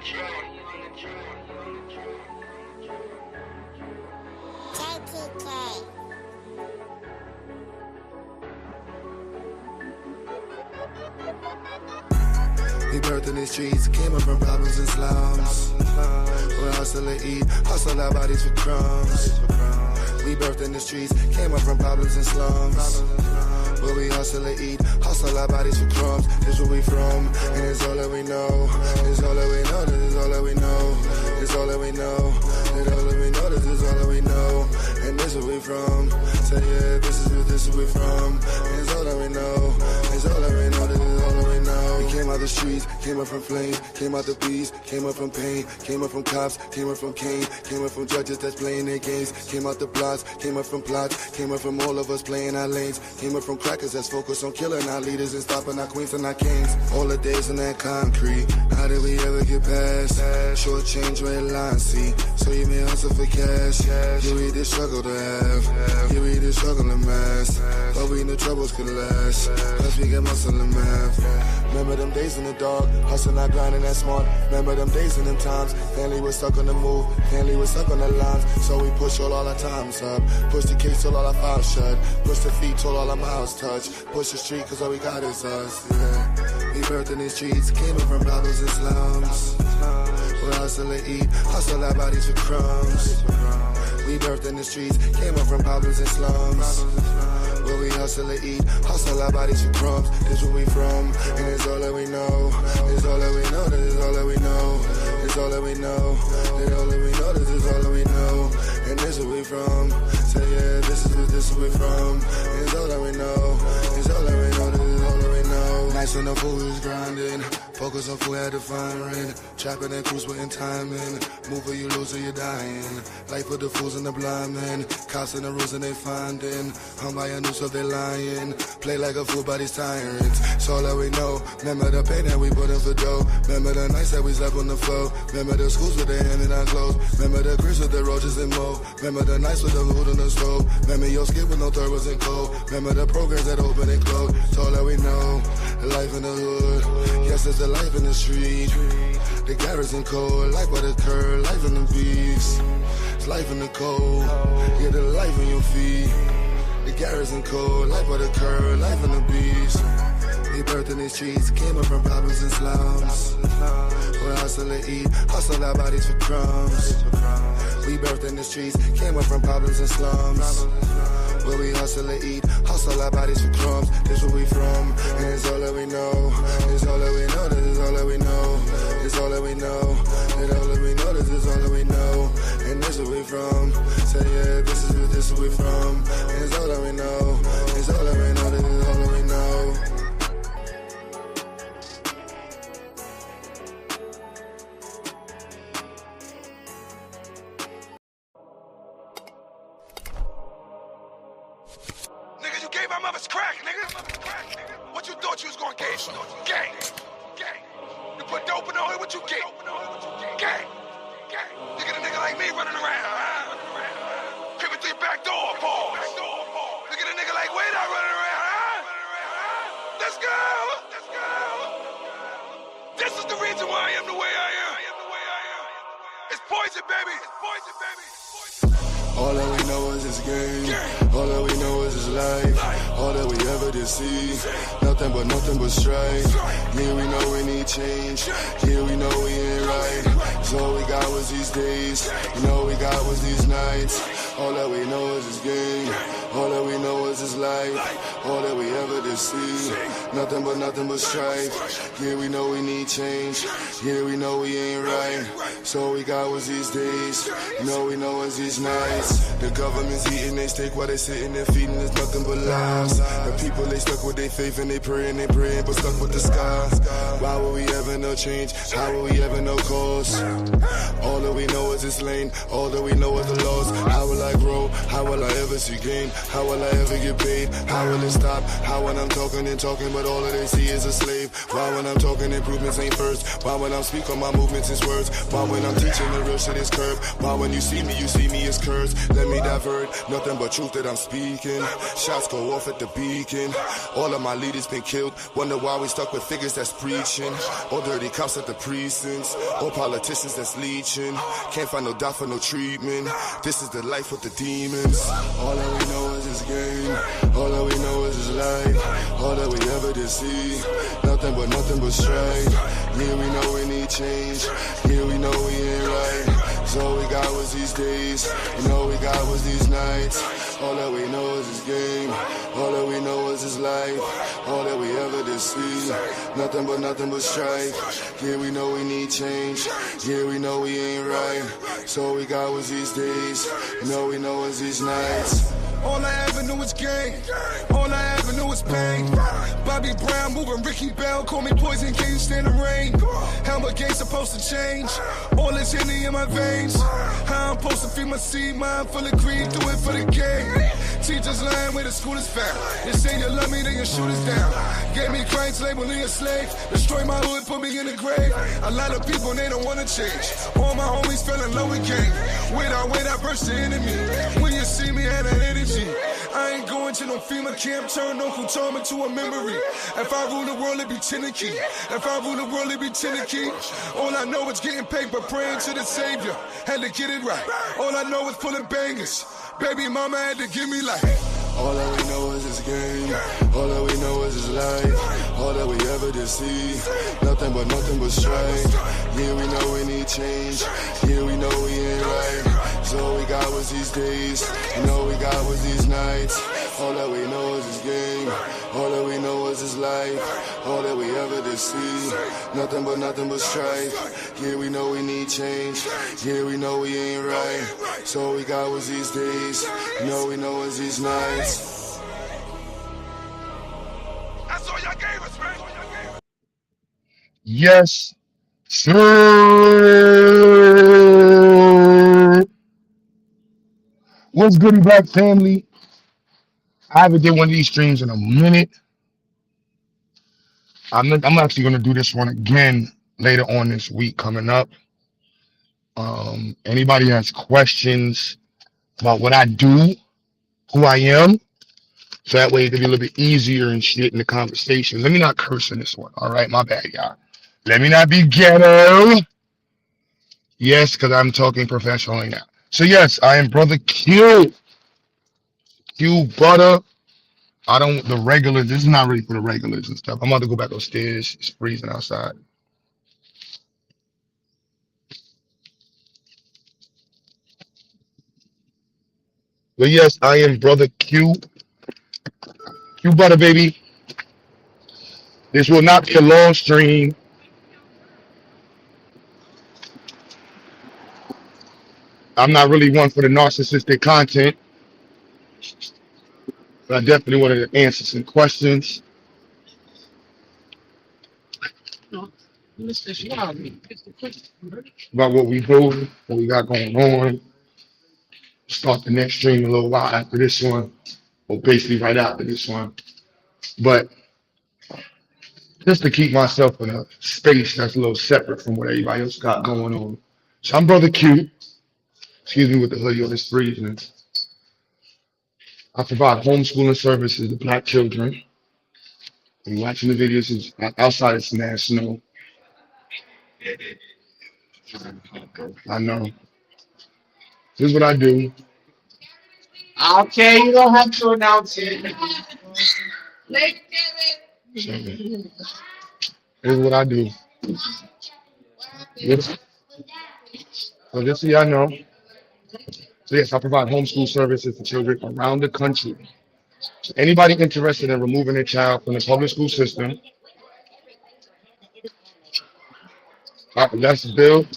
We birthed in the streets, came up from problems and slums. We'll hustle and eat, hustle our bodies for crumbs. We birthed in the streets, came up from problems and slums. Where we hustle and eat, hustle our bodies for crumbs. This where we from, and it's all that we know. It's all that we know, this is all that we know. It's all that we know, it's all that we know, this is all that we know. And this where we from, say yeah, this is where we from. And it's all that we know, it's all that we know, this is all that we know. We came out the streets, came up from flames, came out the beast, came up from pain, came up from cops, came up from Cain, came up from judges that's playing their games, came out the blocks, came up from plots, came up from all of us playing our lanes, came up from crackers that's focused on killing our leaders and stopping our queens and our kings. All the days in that concrete, how did we ever get past? Short change, red line, see, so you may hustle for cash. Here we the struggle to have, here we the struggle to mask, but we knew troubles could last, plus we get muscle and math. Remember them days in the dark, hustling, not grinding, that smart. Remember them days and them times, family was stuck on the move, family was stuck on the lines, so we push all our times up, push the case till all our files shut, push the feet till all our mouths touch, push the street cause all we got is us, yeah. We birthed in the streets, came up from problems and slums. We'll hustle and eat, hustle our bodies for crumbs. We birthed in the streets, came up from problems and slums. Where we hustle and eat, hustle our bodies for crumbs. This where we from, and it's all that we know. It's all that we know, this is all that we know. It's all that we know, it's all that we know, this is all that we know. And this where we from, say yeah, this is where we from. And it's all that we know, it's all that we know, this is all that we know. Nights when the food is grinding, focus on food, had to find rent. Trapping and cruise putting time in, move or you lose or you're dying. Life for the fools and the blind men, cops and the rules and they finding. Hung by a noose of they lying, play like a fool by these tyrants. It's all that we know, remember the pain that we put in for dough. Remember the nights that we slept on the floor. Remember the schools with their hand in our clothes. Remember the grits with the roaches and mold. Remember the nights with the food on the stove. Remember your skin with no third wasn't cold. Remember the programs that open and close. It's all that we know, the life in the hood. Yes, it's the life in the street. The garrison cold, life by the curb, life in the beats. It's life in the cold, yeah, the life in your feet. The garrison cold, life by the curb, life in the beats. We birthed in the streets, came up from problems and slums. We'll hustle and eat, hustle our bodies for crumbs. We birthed in the streets, came up from problems and slums. Where we hustle and eat, hustle our bodies for crumbs. This where we from, and it's all that we know. It's all that we know, this is all that we know. It's all that we know, it's all that we know, this is all that we know. And this where we from, say yeah, this is where we from. And it's all that we know, it's all that we know, this is all that we know. Nigga, you gave my mother's crack, nigga. What you thought you was gonna get? Gang. You put dope in the hood, what you get? Gang. You get a nigga like me running around, creeping through your back door, pause. You get a nigga like Wade out running around, Let's go. This is the reason why I am the way I am. It's poison, baby. All that we know is this game. All that we know is this life. All that we ever did see. Nothing but strife. Yeah, we know we need change. Yeah, we know we ain't right. So all we got was these days. You know we got was these nights. All that we know is this game. All that we know is this life. All that we ever did see. Nothing but strife. Yeah, we know we need change. Yeah, we know we ain't right. So all we got was these days. You know we know it's these nights. The government's eating they steak while they sitting there feeding us nothing but lies. The people they stuck with their faith and they praying, but stuck with the sky. Why would we ever know change? How will we ever know cause? All that we know is this lane. All that we know is the laws. How will I grow? How will I ever see gain? How will I ever get paid? How will it stop? How when I'm talking and talking, but all of they see is a slave? Why when I'm talking improvements ain't first? Why when I'm speaking my movements is words? Why when I'm teaching the real shit is curb? Why when you see me as curse? Let me divert, nothing but truth that I'm speaking. Shots go off at the beacon. All of my leaders been killed. Wonder why we stuck with figures that's preaching. All dirty cops at the precincts. All politicians that's leeching. Can't find no doubt for no treatment. This is the life with the demons. All that we know is this game. All that we know is this life. All that we ever did see. Nothing but strife. Yeah, we know we need change. Yeah, we know we ain't right. So all we got was these days. And all we got was these nights. All that we know is this game. All that we know is this life. All that we ever did see. Nothing but strife. Yeah, we know we need change. Yeah, we know we ain't right. So all we got was these days. And all we know is these nights. All I ever knew was game. All I ever knew was pain. Bobby Brown moving Ricky Bell. Call me poison, can you stand the rain? Helmet game supposed to change. All this Henny in my veins. How I'm supposed to feed my seed. Mind full of greed, do it for the game. Teachers lying where the school is found. You say you love me, then you shoot us down. Gave me cranks, label me a slave. Destroy my hood, put me in the grave. A lot of people, they don't wanna change. All my homies fell in love with gang. Without verse the enemy. When you see me, had that energy. I ain't going to no FEMA camp, turn Uncle Tom into a memory. If I rule the world, it be Tennessee. If I rule the world, it be Tennessee. All I know is getting paper, praying to the Savior. Had to get it right. All I know is pulling bangers. Baby mama had to give me life. All that we know is this game. All that we know is this life. All that we ever did see. Nothing but strife. Yeah, we know we need change. Yeah, we know we ain't right. So all we got was these days. And all we got was these nights. All that we know is this game. All that we know is this life. All that we ever did see. Nothing but strife. Yeah, we know we need change. Yeah, we know we ain't right. So all we got was these days. And all we know is these nights. That's all y'all gave us, man. Yes, sir. What's good, Black family? I haven't did one of these streams in a minute. I'm actually gonna do this one again later on this week coming up. Anybody has questions about what I do, who I am, so that way it can be a little bit easier and shit in the conversation. Let me not curse in this one. All right, my bad, y'all. Let me not be ghetto. Yes, because I'm talking professionally now. So yes, I am Brother Q. QueButter. The regulars, this is not really for the regulars and stuff. I'm about to go back upstairs. It's freezing outside. But yes, I am Brother Q. QueButter, baby. This will not be a long stream. I'm not really one for the narcissistic content, but I definitely wanted to answer some questions about what we do, what we got going on. Start the next stream a little while after this one, or basically right after this one. But just to keep myself in a space that's a little separate from what everybody else got going on. So I'm Brother Q. Excuse me with the hoodie on, this freezing. I provide homeschooling services to Black children. And watching the videos is outside it's national. I know. This is what I do. Okay, you don't have to announce it. This is what I do. Yes. So just so y'all know. So yes, I provide homeschool services to children around the country. So anybody interested in removing a child from the public school system, let's build.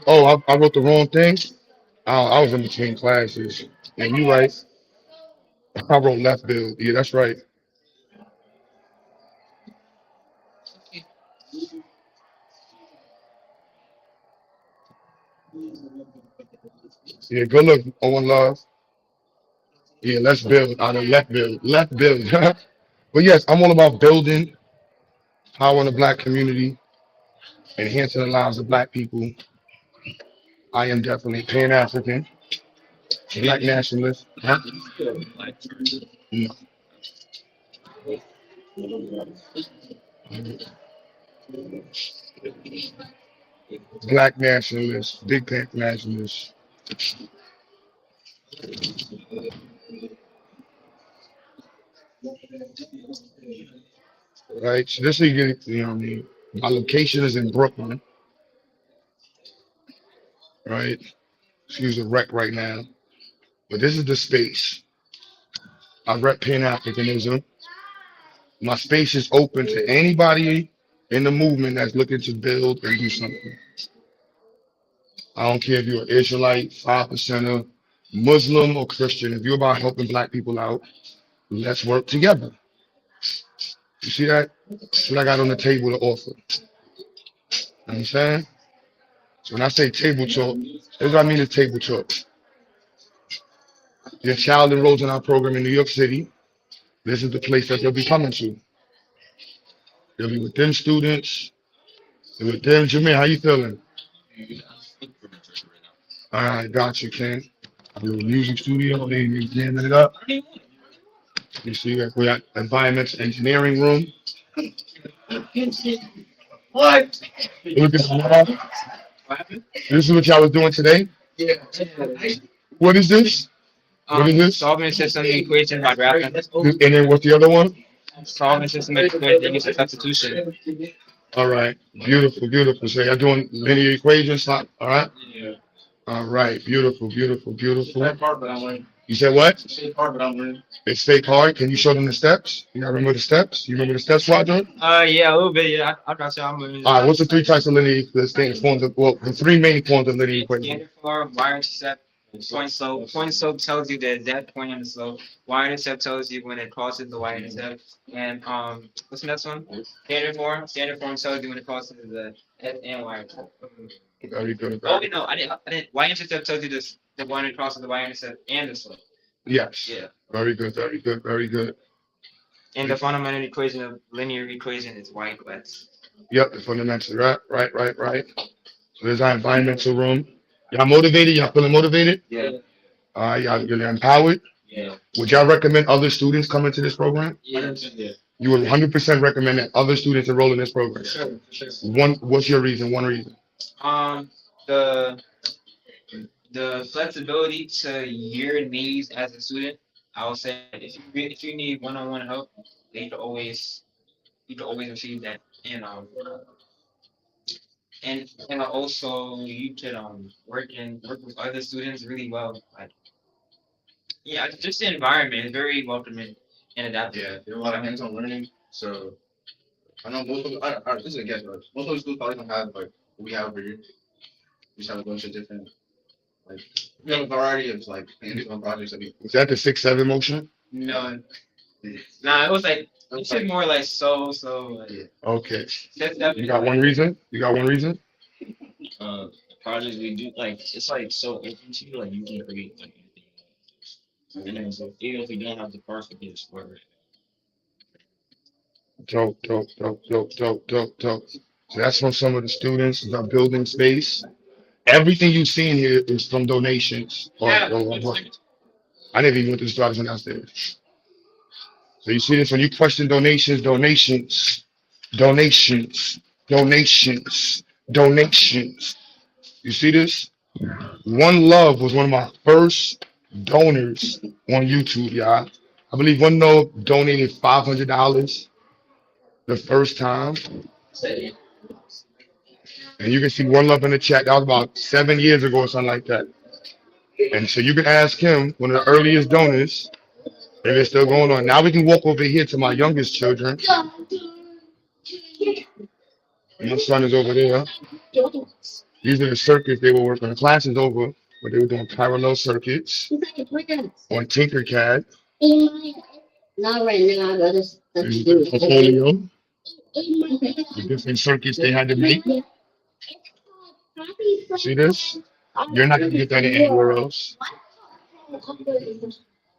Oh, I wrote the wrong thing. I was in between classes. And you right. I wrote left build. Yeah, that's right. Yeah, good look. Oh, one love. Yeah, let's build. I know left build. Left build. But yes, I'm all about building power in the black community, enhancing the lives of black people. I am definitely Pan-African, black nationalist. Huh? No. Black nationalist, big black nationalist. Right? So this is you get, you know what I mean? My location is in Brooklyn, right? Excuse the wreck right now. But this is the space. I rep Pan-Africanism. My space is open to anybody in the movement that's looking to build and do something. I don't care if you're an Israelite, 5%er, Muslim, or Christian. If you're about helping black people out, let's work together. You see that? That's what I got on the table to offer. You know what I'm saying? So when I say table talk, here's what I mean is table talk. Your child enrolls in our program in New York City. This is the place that they'll be coming to. They'll be with them students, and with them. Jameer, how you feeling? All right, got you, Ken. Your music studio, they jamming it up. You see that we got environmental engineering room. What? Look at the lab. This is what y'all was doing today? Yeah. What is this? What is this? Solving system equation by graphing. And then what's the other one? Solving system equation using substitution. All right. Beautiful, beautiful. So y'all doing linear equations, all right? Yeah. All right. Beautiful, beautiful, beautiful. That part, but I'm learning. You said what? It's fake hard, but I'm learning. It's fake hard. Can you show them the steps? You gotta remember the steps? You remember the steps, Roger? Yeah, a little bit. Yeah, I got you. I'm learning. All right. What's the three types of linear forms of, well, the three main forms of linear equation? Standard form, wire intercept, point slope. Point slope tells you the exact point on the slope. Wire intercept tells you when it crosses the wire intercept. And what's the next one? Standard form. Standard form tells you when it crosses the F and wire intercept. Very good. Oh wait, no, I didn't. Wire intercept tells you this the one that crosses the wire intercept and the slope. Yes. Yeah. Very good, very good, very good. And the fundamental equation of linear equation is y equals x. Yep, the fundamental. Right. So there's our environmental room. Y'all motivated? Y'all feeling motivated? Yeah. You're empowered? Yeah. Would y'all recommend other students coming to this program? Yeah. You would 100% recommend that other students enroll in this program? Sure. What's your reason? One reason? The flexibility to your needs as a student. I would say if you need one-on-one help, you can always receive that. And also you could work with other students really well. Like yeah, just the environment is very welcoming and adaptive. Yeah, there's a lot of hands-on learning. So I know most of this is a guess, but most of the schools probably don't have like what we have over here. We just have a bunch of different like we have a variety of like hands-on projects that we Was that the 6-7 motion? No, nah, it was like it's like more like so. Like, Okay. that's definitely You got one reason? Projects we do like it's like so open to you, like you can create like anything. And then so even if we don't have the parts, we can explore it. Dope. So that's from some of the students about building space. Everything you see in here is from donations. I never even went to the start when downstairs. So you see this when you question donations. You see this? One Love was one of my first donors on YouTube, y'all. I believe One Love donated $500 the first time. And you can see One Love in the chat. That was about 7 years ago or something like that. And so you can ask him, one of the earliest donors, if it's still going on. Now we can walk over here to my youngest children. My son is over there. These are the circuits they were working. The class is over, but they were doing parallel circuits on Tinkercad. Not right now, but This is the portfolio, the different circuits they had to make. See this? You're not gonna get that anywhere else.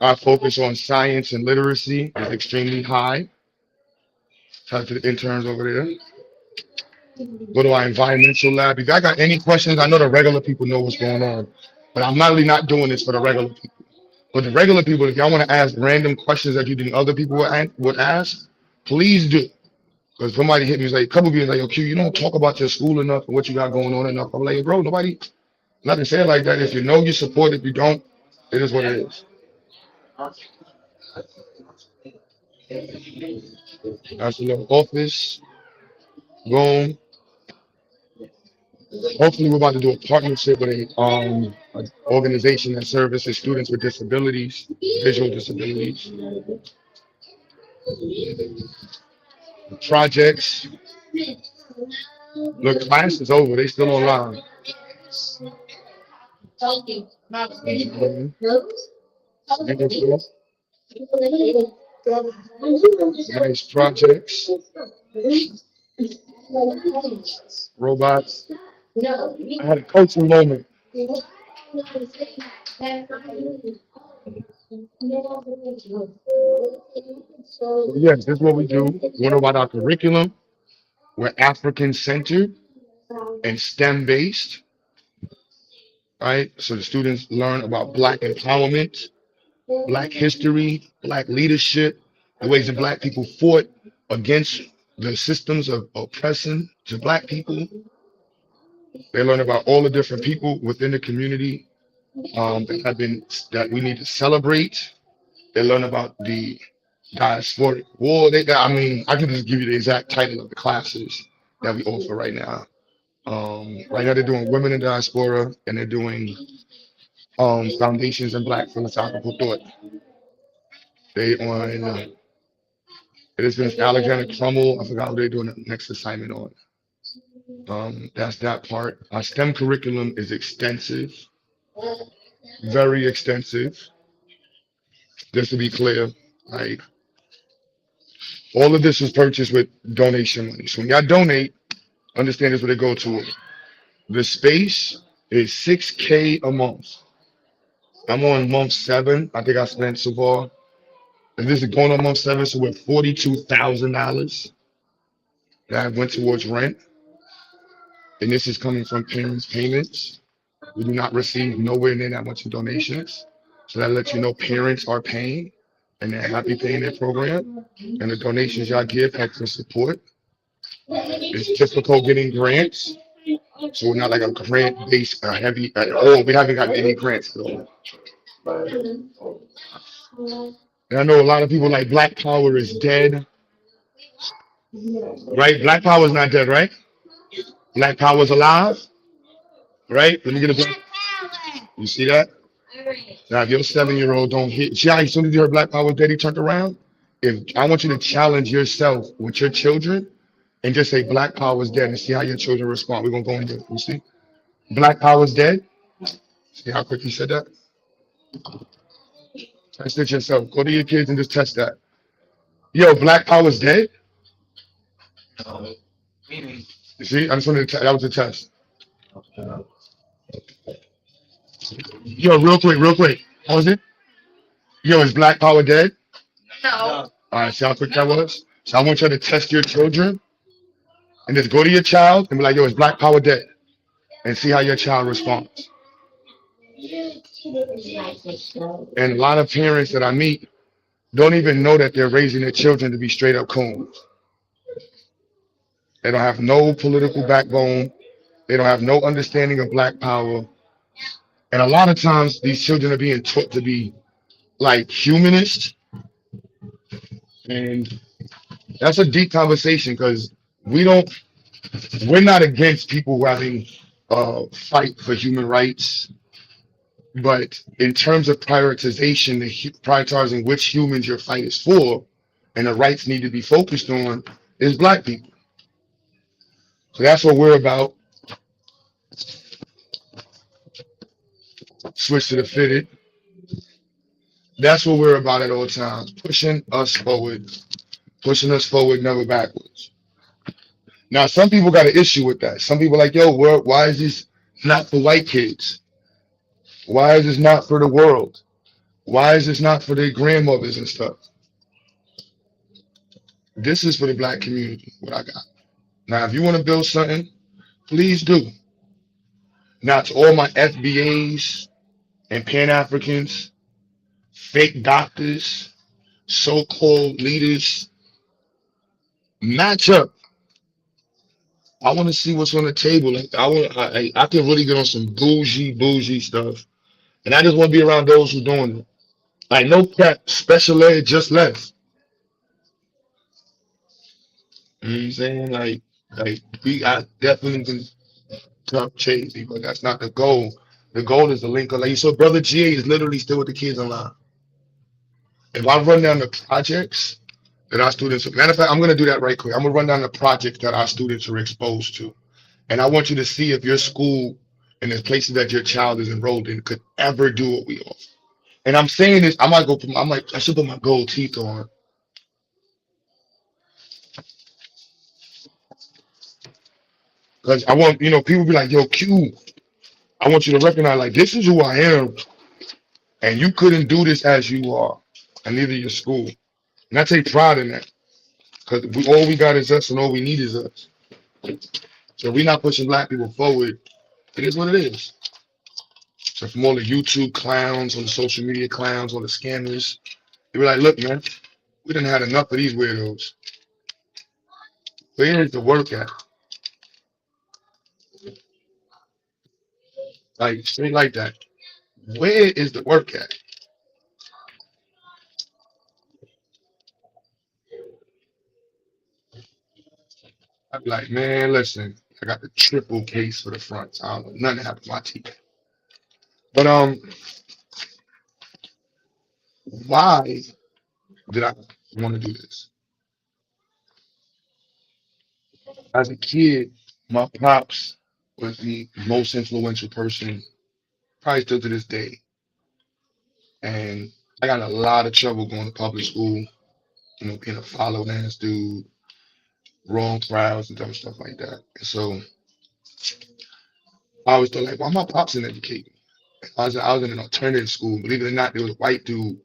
Our focus on science and literacy is extremely high. Shout out to the interns over there. Go to our environmental lab. If I got any questions, I know the regular people know what's going on, but I'm really not doing this for the regular people. But the regular people, if y'all want to ask random questions that you think other people would ask, please do. Because somebody hit me, like, a couple of people like, yo, Q, you don't talk about your school enough and what you got going on enough. I'm like, bro, nobody, nothing said like that. If you know, you support. If you don't, it is what it is. That's a little office. Boom. Hopefully, we're about to do a partnership with an organization that services students with disabilities, visual disabilities. Projects. Look, class is over. They still online. Nice projects. Robots. I had a coaching moment. So yes, this is what we do. We know about our curriculum. We're African centered and STEM based, right? So the students learn about Black empowerment, Black history, Black leadership, the ways that Black people fought against the systems of oppression to Black people. They learn about all the different people within the community that we need to celebrate. They learn about the diasporic war. I mean, I can just give you the exact title of the classes that we offer right now. Right now they're doing women in diaspora and they're doing foundations in Black philosophical thought. They on it is Miss Alexander Crummell. I forgot what they're doing the next assignment on. That's that part. Our STEM curriculum is extensive, very extensive. Just to be clear, right? All of this was purchased with donation money. So when y'all donate, understand this what it go to. The space is $6K a month. I'm on month 7. I think I spent so far. And this is going on month 7, so we're $42,000 that went towards rent. And this is coming from parents' payments. We do not receive nowhere near that much in donations. So that lets you know parents are paying and they're happy paying their program. And the donations y'all give extra support. It's difficult getting grants. So we're not like a grant-based heavy at all. We haven't gotten any grants at all. And I know a lot of people like Black Power is dead. Right? Black Power is not dead, right? Black Power is alive. Right? Let me get a black. You see that? Now, if your 7-year-old don't hit, see how as soon as you heard Black Power dead, he turned around? If I want you to challenge yourself with your children and just say Black Power is dead and see how your children respond. We're gonna go in there. You see? Black Power is dead. See how quick you said that? Test it yourself. Go to your kids and just test that. Yo, Black Power is dead. You see, I just wanted to that was a test. Yo, real quick. How was it? Yo, is Black Power dead? No. All right, see how quick that was? So I want you to test your children and just go to your child and be like, yo, is Black Power dead? And see how your child responds. And a lot of parents that I meet don't even know that they're raising their children to be straight up coons. They don't have no political backbone. They don't have no understanding of Black Power. And a lot of times these children are being taught to be like humanist. And that's a deep conversation because we're not against people having fight for human rights. But in terms of prioritization, prioritizing which humans your fight is for and the rights need to be focused on is Black people. So that's what we're about. Switch to the fitted. That's what we're about at all times. Pushing us forward, never backwards. Now, some people got an issue with that. Some people are like, yo, why is this not for white kids? Why is this not for the world? Why is this not for their grandmothers and stuff? This is for the black community, what I got. Now, if you want to build something, please do. Now, to all my FBAs and Pan Africans, fake doctors, so called leaders, match up. I want to see what's on the table. Like I can really get on some bougie stuff, and I just want to be around those who doing it. Like no prep, special ed just left. You know what I'm saying? Like I definitely can tough Chasey, but that's not the goal. The goal is to link up. Like you saw, brother GA is literally still with the kids online. If I run down the projects that our students, matter of fact, I'm gonna do that right quick. I'm gonna run down the projects that our students are exposed to, and I want you to see if your school and the places that your child is enrolled in could ever do what we offer. And I'm saying this, I might go. I'm like, I should put my gold teeth on because I want people be like, yo, Q. I want you to recognize like this is who I am, and you couldn't do this as you are, and neither your school. And I take pride in that because all we got is us, and all we need is us. So if we're not pushing black people forward, it is what it is. So from all the YouTube clowns, on the social media clowns, on the scammers, they be like, look, man, we done had enough of these weirdos. Where is the work at? Like straight like that. Where is the work at? I be like, man, listen, I got the triple case for the front. I don't want nothing happened to my teeth. But why did I want to do this? As a kid, my pops was the most influential person, probably still to this day. And I got a lot of trouble going to public school, being a followed ass dude, wrong crowds and different stuff like that. And so I always thought like, why my pops didn't educate me? I was in an alternative school. Believe it or not, there was a white dude.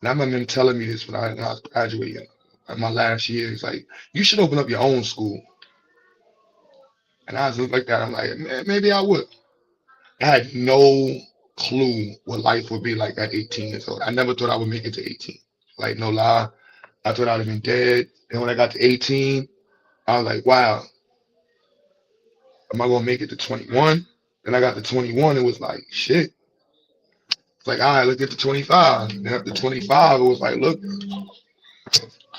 And I remember him telling me this when I was graduating. In my last year, he's like, you should open up your own school. And I was like that. I'm like, man, maybe I would. I had no clue what life would be like at 18 years old. I never thought I would make it to 18. Like, no lie. I thought I'd have been dead. And when I got to 18, I was like, wow, am I gonna make it to 21? Then I got to 21, it was like, shit. It's like, all right, let's get to 25. And after 25, it was like, look,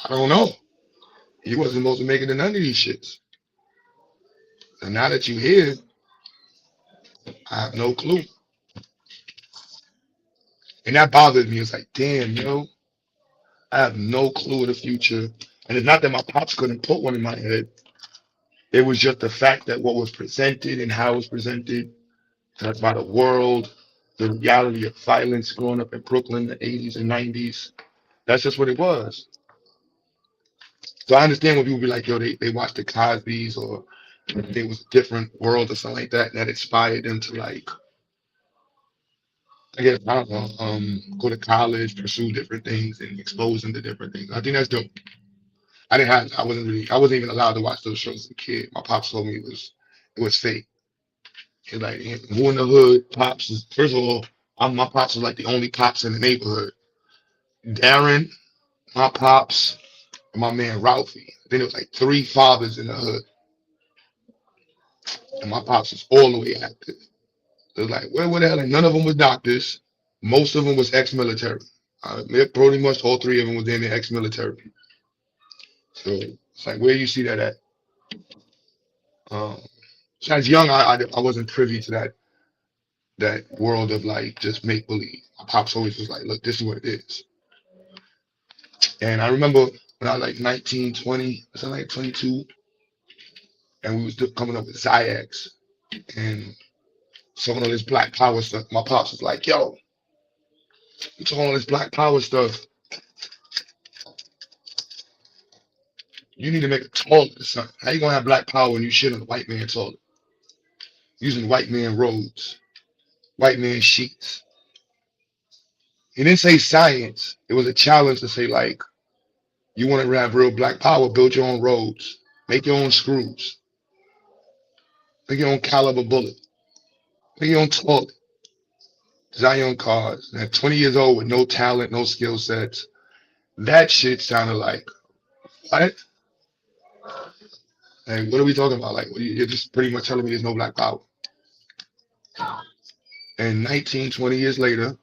I don't know. You wasn't supposed to make it to none of these shits. And now that you're here, I have no clue. And that bothered me. It's like, damn, I have no clue of the future. And it's not that my pops couldn't put one in my head. It was just the fact that what was presented and how it was presented by the world, the reality of violence growing up in Brooklyn in the 80s and 90s. That's just what it was. So I understand when people be like, yo, they watched the Cosby's or there was a different world or something like that that inspired them to like, I guess, I don't know, go to college, pursue different things and expose them to different things. I think that's dope. I wasn't even allowed to watch those shows as a kid. My pops told me it was fake. He's like, who in the hood, pops is, first of all, my pops was like the only pops in the neighborhood. Darren, my pops, and my man Ralphie. Then it was like three fathers in the hood. And my pops was all the way active. It was like, where the hell? And none of them was doctors. Most of them was ex-military. Pretty much all three of them was in the ex-military. So it's like, where you see that at? So as young, I wasn't privy to that world of like just make believe. My pops always was like, look, this is what it is. And I remember when I was like 19, 20, I was like 22, and we was coming up with XyayX and some of this black power stuff. My pops was like, yo, you talking all this black power stuff. You need to make a toilet or something. How you gonna have black power when you shit on the white man toilet? Using white man roads, white man sheets. He didn't say science. It was a challenge to say like, you want to have real black power, build your own roads, make your own screws, make your own caliber bullet, make your own toilet, design your own cars. And at 20 years old with no talent, no skill sets, that shit sounded like, what? Like, what are we talking about? Like, you're just pretty much telling me there's no black power. And 19, 20 years later,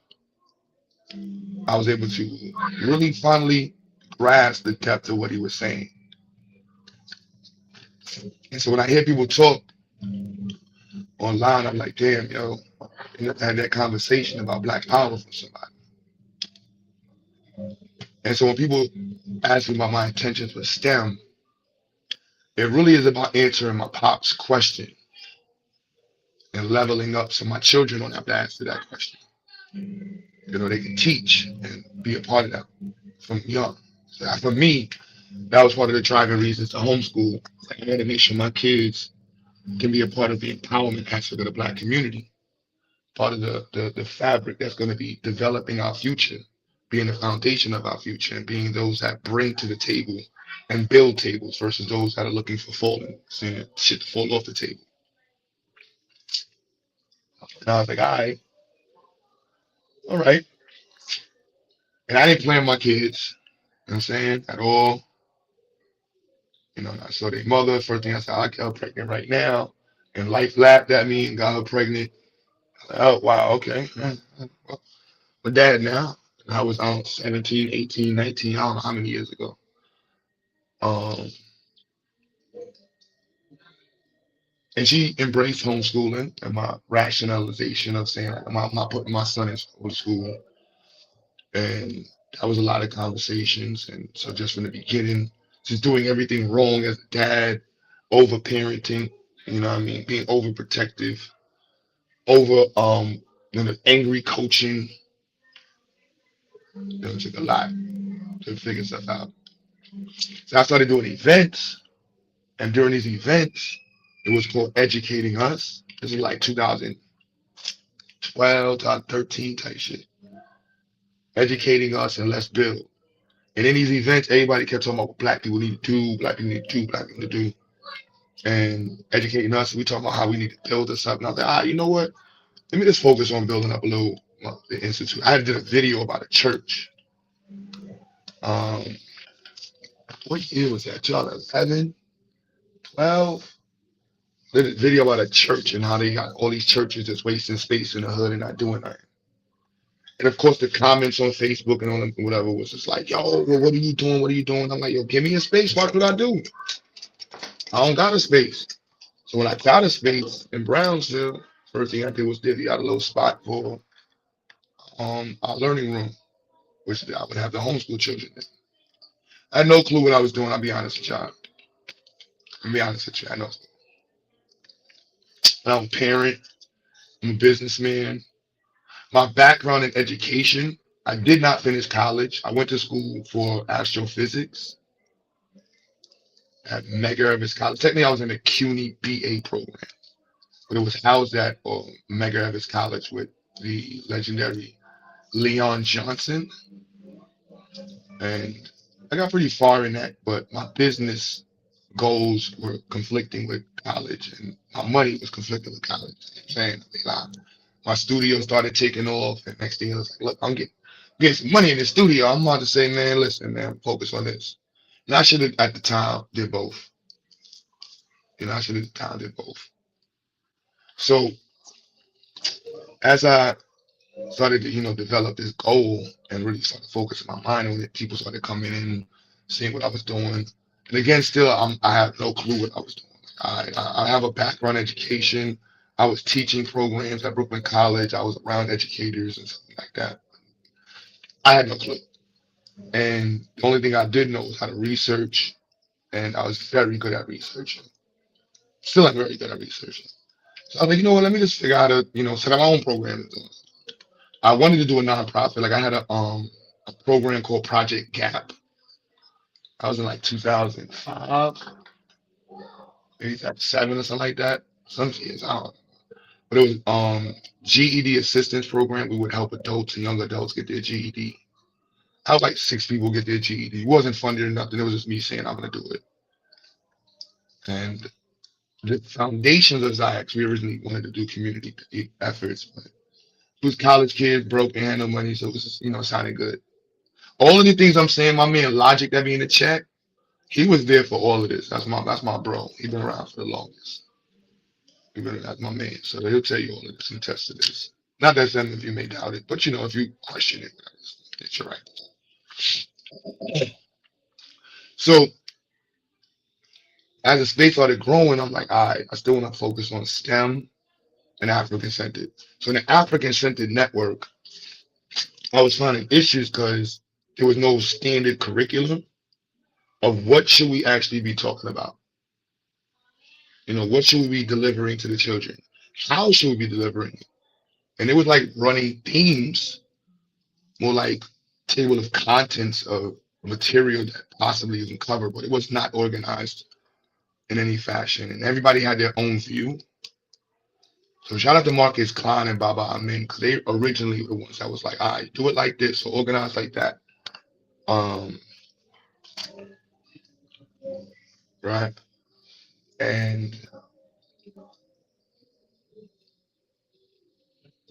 I was able to really finally grasp the depth of what he was saying. And so when I hear people talk online, I'm like, damn, yo, I had that conversation about black power from somebody. And so when people ask me about my intentions with STEM, it really is about answering my pop's question and leveling up so my children don't have to answer that question. You know, they can teach and be a part of that from young. So for me, that was part of the driving reasons to homeschool. I had to make sure my kids can be a part of the empowerment aspect of the black community, part of the fabric that's going to be developing our future, being the foundation of our future, and being those that bring to the table and build tables versus those that are looking for falling, seeing shit to fall off the table. And I was like, all right. And I didn't plan my kids, you know what I'm saying, at all. You know, I saw their mother. First thing I said, I got her pregnant right now. And life laughed at me and got her pregnant. Oh, wow, okay. Well, my dad now. I was 17, 18, 19, I don't know how many years ago. Um, and she embraced homeschooling and my rationalization of saying I'm not putting my son in school. And that was a lot of conversations. And so just from the beginning, just doing everything wrong as a dad, over parenting, you know what I mean, being overprotective, over angry coaching. It took a lot to figure stuff out. So I started doing events, and during these events, it was called Educating Us. This was like 2012, 2013 type shit. Educating Us and Let's Build. And in these events, everybody kept talking about what black people need to do, black people need to do, black people need to do. And Educating Us, we talking about how we need to build this up. And I was like, you know what? Let me just focus on building up a little the institute. I did a video about a church. What year was that? 2011, 12? Did a video about a church and how they got all these churches just wasting space in the hood and not doing nothing. And of course, the comments on Facebook and on whatever was just like, yo, well, what are you doing? What are you doing? I'm like, yo, give me a space. Watch what I do. I don't got a space. So when I got a space in Brownsville, first thing I did was divvy out a little spot for our learning room, which I would have the homeschool children in. I had no clue what I was doing. I'll be honest with y'all. I'll be honest with you. I know. I'm a parent. I'm a businessman. My background in education, I did not finish college. I went to school for astrophysics at Medgar Evers College. Technically, I was in the CUNY BA program, but it was housed at Medgar Evers College with the legendary Leon Johnson. And I got pretty far in that, but my business goals were conflicting with college, and my money was conflicting with college. You know what I'm saying? My studio started taking off, and next thing I was like, look, I'm getting some money in the studio. I'm about to say, man, listen, man, focus on this. And I should have at the time did both. I should have at the time did both. So as I started to, develop this goal and really started focusing my mind on it, people started coming in, seeing what I was doing. And again, still, I have no clue what I was doing. I have a background in education. I was teaching programs at Brooklyn College. I was around educators and something like that. I had no clue. And the only thing I did know was how to research, and I was very good at researching. Still am very good at researching. So I was like, you know what, let me just figure out how to, set up my own program. I wanted to do a nonprofit. Like I had a program called Project Gap. I was in like 2005, maybe 2007 or something like that. Some years, I don't know. but it was GED assistance program. We would help adults and young adults get their GED. I helped like 6 people get their GED. It wasn't funded or nothing. It was just me saying I'm gonna do it. And the foundations of XyayX, we originally wanted to do community efforts, but it was college kids, broke, and had no money, so it was just, sounded good. All of the things I'm saying, my man Logic that be in the chat, he was there for all of this. That's my bro. He been around for the longest. That's my man. So he'll tell you all of this and test to this. Not that some of you may doubt it, but if you question it, it's your right. So as the state started growing, I'm like, all right, I still want to focus on STEM and African centered. So in the African centered network, I was finding issues because there was no standard curriculum of what should we actually be talking about. What should we be delivering to the children? How should we be delivering it? And it was like running themes, more like table of contents of material that possibly isn't covered, but it was not organized in any fashion. And everybody had their own view. So shout out to Marcus Klein and Baba Amin, because they originally were the ones that was like, all right, do it like this or organize like that. Right. And it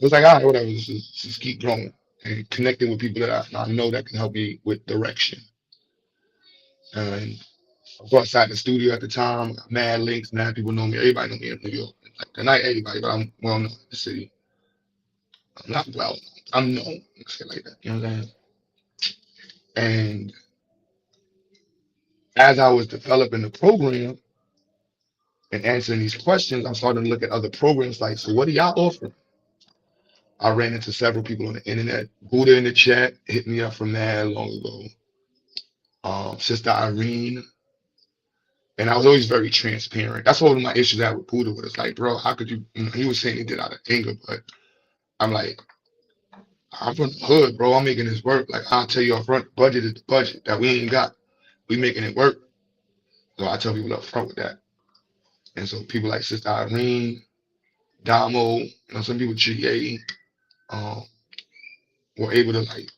was like, all right, whatever, just keep growing and connecting with people that I know that can help me with direction. And I was outside the studio at the time, mad links, mad people know me. Everybody know me in New York. Like, not everybody, but I'm well known in the city. I'm not well, I'm known, shit like that. You know what I'm saying? And as I was developing the program and answering these questions, I'm starting to look at other programs like, so what do y'all offer? I ran into several people on the internet. Buddha in the chat hit me up from there long ago. Sister Irene. And I was always very transparent. That's one of my issues I had with Buddha, where it's like, bro, how could you, he was saying he did out of anger, but I'm like, I'm from the hood, bro. I'm making this work. Like, I'll tell you up front, budget is the budget that we ain't got. We making it work. So I tell people up front with that. And so people like Sister Irene, Damo, some people GA, were able to like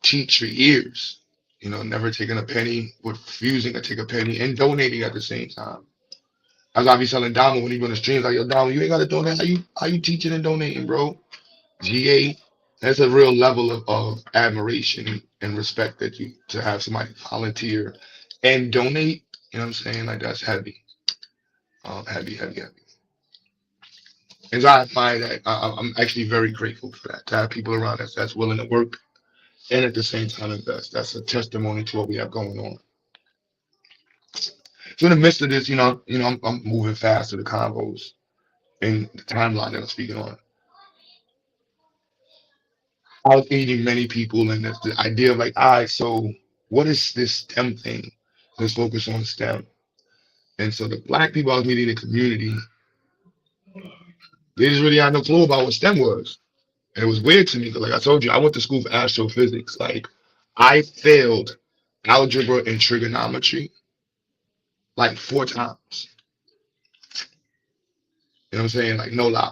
teach for years, never taking a penny, refusing to take a penny and donating at the same time. As I be telling Damo when he on the streams, like, yo, Damo, you ain't gotta donate. How you teaching and donating, bro? GA, that's a real level of admiration and respect that to have somebody volunteer and donate. You know what I'm saying? Like, that's heavy. Heavy. And so I find that I'm actually very grateful for that, to have people around us that's willing to work and at the same time invest. That's a testimony to what we have going on. So in the midst of this, I'm moving fast to the convos and the timeline that I'm speaking on. I was meeting many people, and the idea of like, all right, so what is this STEM thing? Let's focus on STEM. And so the Black people I was meeting in the community, they just really had no clue about what STEM was. And it was weird to me because, like I told you, I went to school for astrophysics. Like, I failed algebra and trigonometry like 4 times. You know what I'm saying? Like, no lie.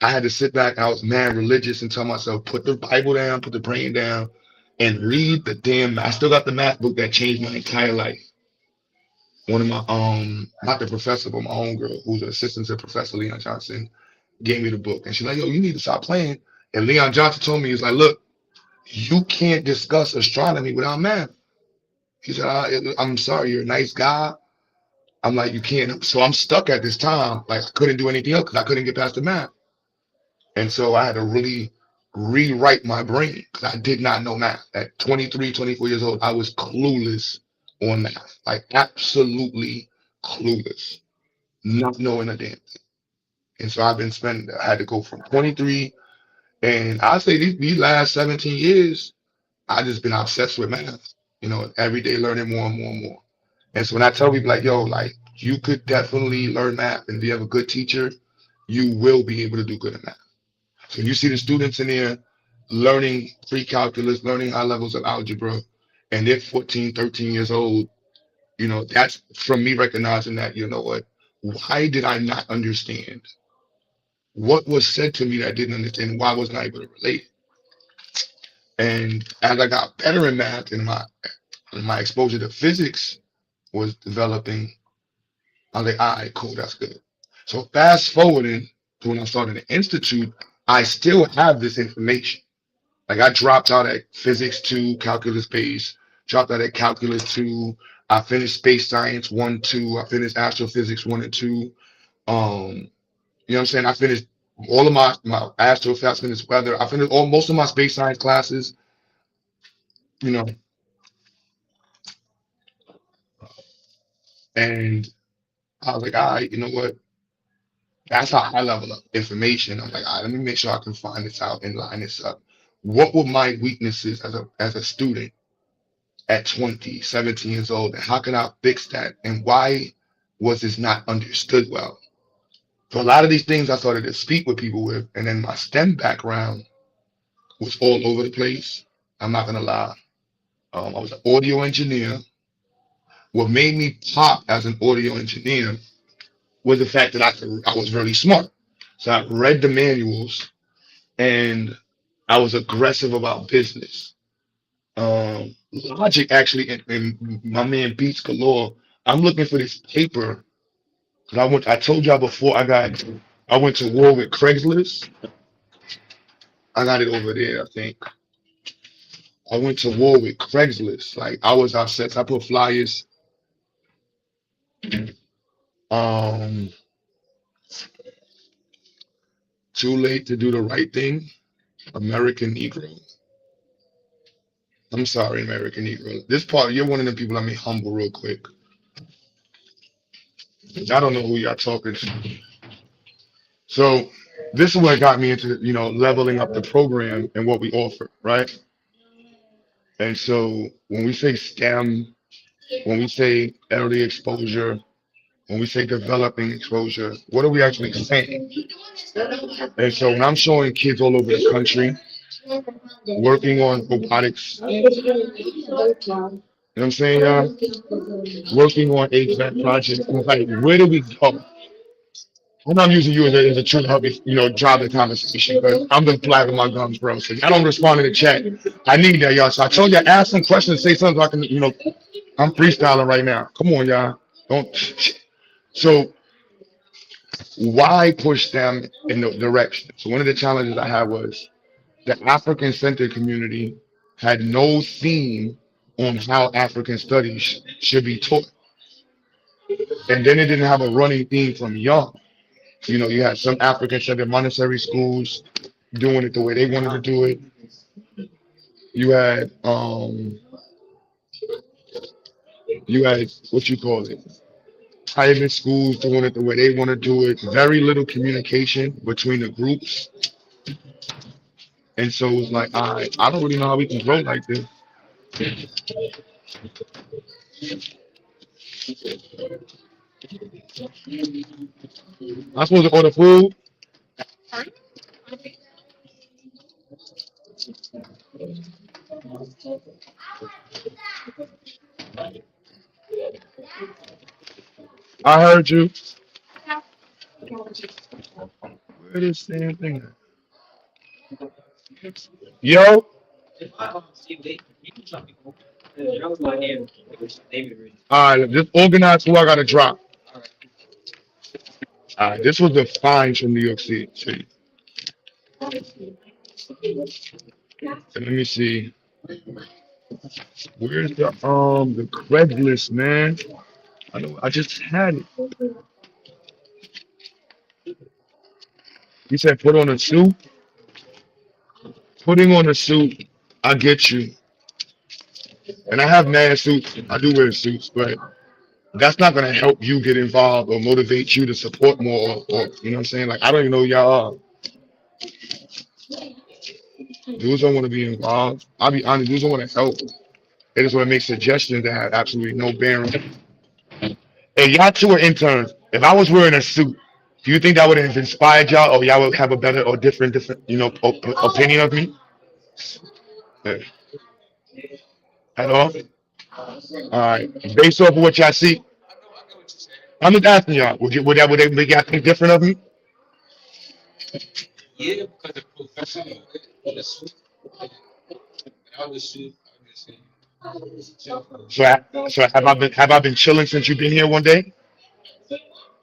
I had to sit back. I was mad religious and tell myself, put the Bible down, put the brain down, and read the damn. I still got the math book that changed my entire life. One of my not the professor, but my own girl, who's an assistant to Professor Leon Johnson, gave me the book, and she's like, "Yo, you need to stop playing." And Leon Johnson told me, he's like, "Look, you can't discuss astronomy without math." He said, "I'm sorry, you're a nice guy." I'm like, "You can't." So I'm stuck at this time. Like, I couldn't do anything else because I couldn't get past the math. And so I had to really rewrite my brain because I did not know math. At 23, 24 years old, I was clueless on math, like absolutely clueless, not knowing a damn thing. And so I had to go from 23, and I say these last 17 years, I just been obsessed with math, every day learning more and more and more. And so when I tell people like, yo, like, you could definitely learn math, and if you have a good teacher, you will be able to do good at math. So you see the students in there learning pre-calculus, learning high levels of algebra, and they're 14, 13 years old. That's from me recognizing that, why did I not understand what was said to me that I didn't understand, why I was not able to relate. And as I got better in math and my exposure to physics was developing, I was like, all right, cool, that's good. So fast forwarding to when I started the institute, I still have this information. Like I dropped out at physics 2, calculus base, dropped out at calculus 2. I finished space science 1, 2. I finished astrophysics 1 and 2. You know what I'm saying? I finished all of my astrophysics, I finished weather. I finished most of my space science classes, you know, and I was like, all right, you know what? That's a high level of information. I'm like, all right, let me make sure I can find this out and line this up. What were my weaknesses as a student at 20, 17 years old? And how can I fix that? And why was this not understood well? So a lot of these things I started to speak with people with, and then my STEM background was all over the place. I'm not gonna lie. I was an audio engineer. What made me pop as an audio engineer was the fact that I was really smart. So I read the manuals and I was aggressive about business. Logic actually, and my man Beats Galore. I'm looking for this paper because I told y'all before I went to war with Craigslist. I got it over there, I think. I went to war with Craigslist. Like I was upset. I put flyers. Um, Too late to do the right thing. American Negro. I'm sorry, American Negro. This part, you're one of the people. Let me humble real quick. I don't know who y'all talking to. So this is what got me into, leveling up the program and what we offer, right? And so when we say STEM, when we say early exposure, when we say developing exposure, what are we actually saying? And so when I'm showing kids all over the country working on robotics, you know what I'm saying, y'all? Working on HVAC projects, and it's like, where do we go? And I'm using you as a tool to help me, drive the conversation. But I'm just flapping my gums, bro. So I don't respond to the chat. I need that, y'all. So I told you, ask some questions, say something so I can, I'm freestyling right now. Come on, y'all. Don't. So why push them in the direction? So one of the challenges I had was the African-centered community had no theme on how African studies should be taught. And then it didn't have a running theme from young. You had some African-centered Montessori schools doing it the way they wanted to do it. You had what you call it, private schools doing it the way they want to do it. Very little communication between the groups, and so it was like, I don't really know how we can grow like this. I'm supposed to order food. I heard you. Where this damn thing at? Yo, all right, just organize who I gotta drop. All right, this was the fines from New York City. So let me see. Where's the Craigslist, man? I just had it. You said put on a suit. Putting on a suit, I get you. And I have mad suits. I do wear suits, but that's not gonna help you get involved or motivate you to support more, or you know what I'm saying? Like I don't even know who y'all are. Dudes don't want to be involved. I'll be honest, dudes don't want to help. They just want to make suggestions that have absolutely no bearing. Hey, y'all two are interns. If I was wearing a suit, do you think that would have inspired y'all, or y'all would have a better or different, opinion of me? Yeah. At all? All right. Based off of what y'all see, I'm just asking y'all. Would they make y'all think different of me? Yeah, because the professional with the suit, without the suit, I'm just saying, So have I been chilling since you've been here one day,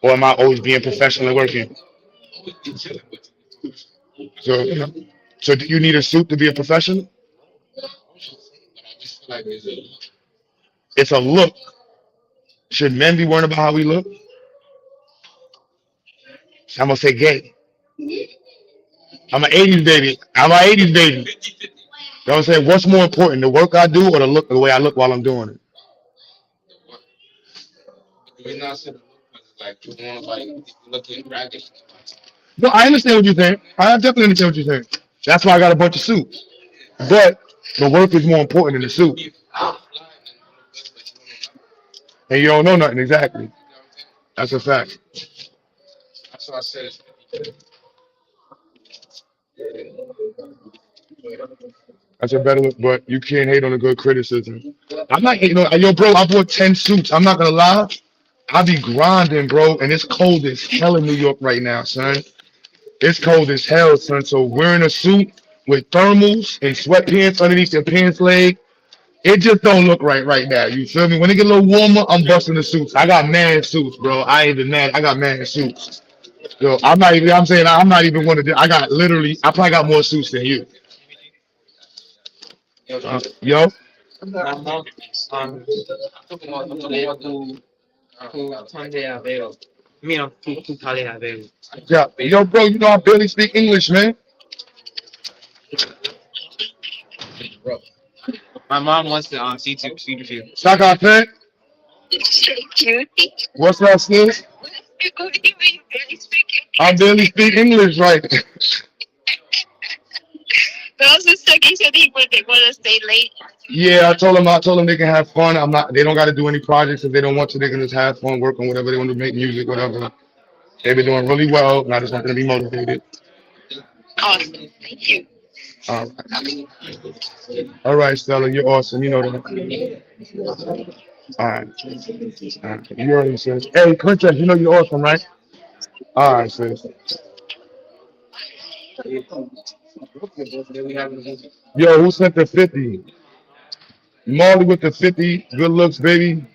or am I always being professional and working? always be chilling with you be professional. So so do you need a suit to be a professional? I was just saying, but I just feel like there's a It's a look. Should men be worrying about how we look? I'm gonna say gay. I'm an '80s baby. I'm an '80s baby. 50-50. You know what I'm saying? What's more important, the work I do or the way I look while I'm doing it? The what? But the reason I said the look was like you want like if you looking ragged, No, I understand what you're saying. I definitely understand what you're saying. That's why I got a bunch of suits. But the work is more important than the you could suit. be fly and look good, but you don't know nothing. And you don't know nothing exactly. You know what I'm saying? That's a fact. That's why I said it's 50-50. That's a better look, but you can't hate on a good criticism. I'm not hating on yo, bro. I bought 10 suits. I'm not gonna lie. I be grinding, bro, and it's cold as hell in New York right now, son. It's cold as hell, son. So wearing a suit with thermals and sweatpants underneath your pants leg, it just don't look right now. You feel me? When it get a little warmer, I'm busting the suits. I got mad suits, bro. I ain't even mad. I got mad suits. Yo, I'm not even. I'm saying I'm not even one of them. I got literally. I probably got more suits than you. Yo, My mom, who Tunde Aveo. Who Kale Aveo. yeah, yo, bro. You know I barely speak English, man. My mom wants to speak with you. Shaka Pet. What's up, sis? I barely speak English, right? Yeah, I told them they can have fun. I'm not. They don't got to do any projects if they don't want to. They can just have fun, work on whatever they want to make music, whatever. They've been doing really well, and I just want them to be motivated. All right, all right, Stella, you're awesome. You know that. All right, all right. You already said. Hey, Princess, you know you're awesome, right? All right, sis. Yo, who sent the 50? Molly with the 50. Good looks, baby.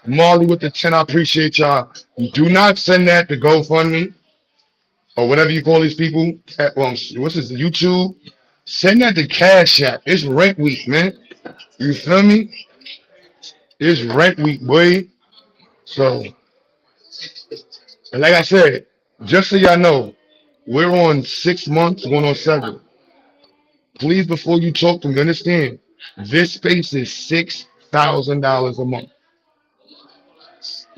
Marley with the 10, I appreciate y'all. Do not send that to GoFundMe or whatever you call these people. What's this, YouTube? Send that to Cash App. It's rent week, man. You feel me? It's rent week, boy. So, and like I said, just so y'all know, we're on 6 months, going on 7. Please, before you talk to me, understand, this space is $6,000 a month.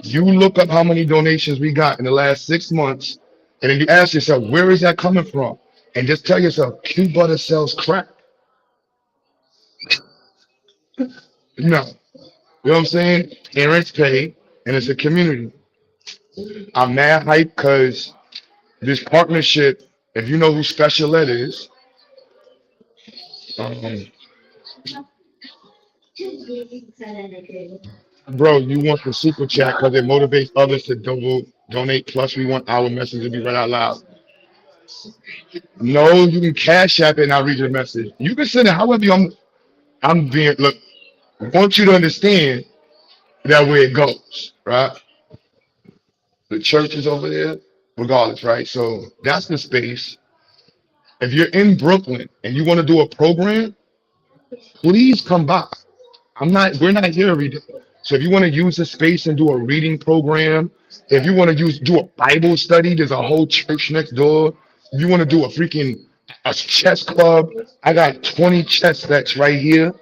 You look up how many donations we got in the last 6 months, and then you ask yourself, where is that coming from? And just tell yourself, QButter sells crack. No. You know what I'm saying? Parents pay, and it's a community. I'm mad hype because this partnership, if you know who Special Ed is, um, bro, you want the super chat because it motivates others to donate. Plus, we want our message to be read out loud. No, you can cash app it and I'll read your message. You can send it however I'm being, look, I want you to understand that way it goes, right? The church is over there, regardless, right? So that's the space. If you're in Brooklyn and you want to do a program, please come by. We're not here every day. So if you want to use the space and do a reading program, if you want to do a Bible study, there's a whole church next door. If you want to do a chess club, I got 20 chess sets right here.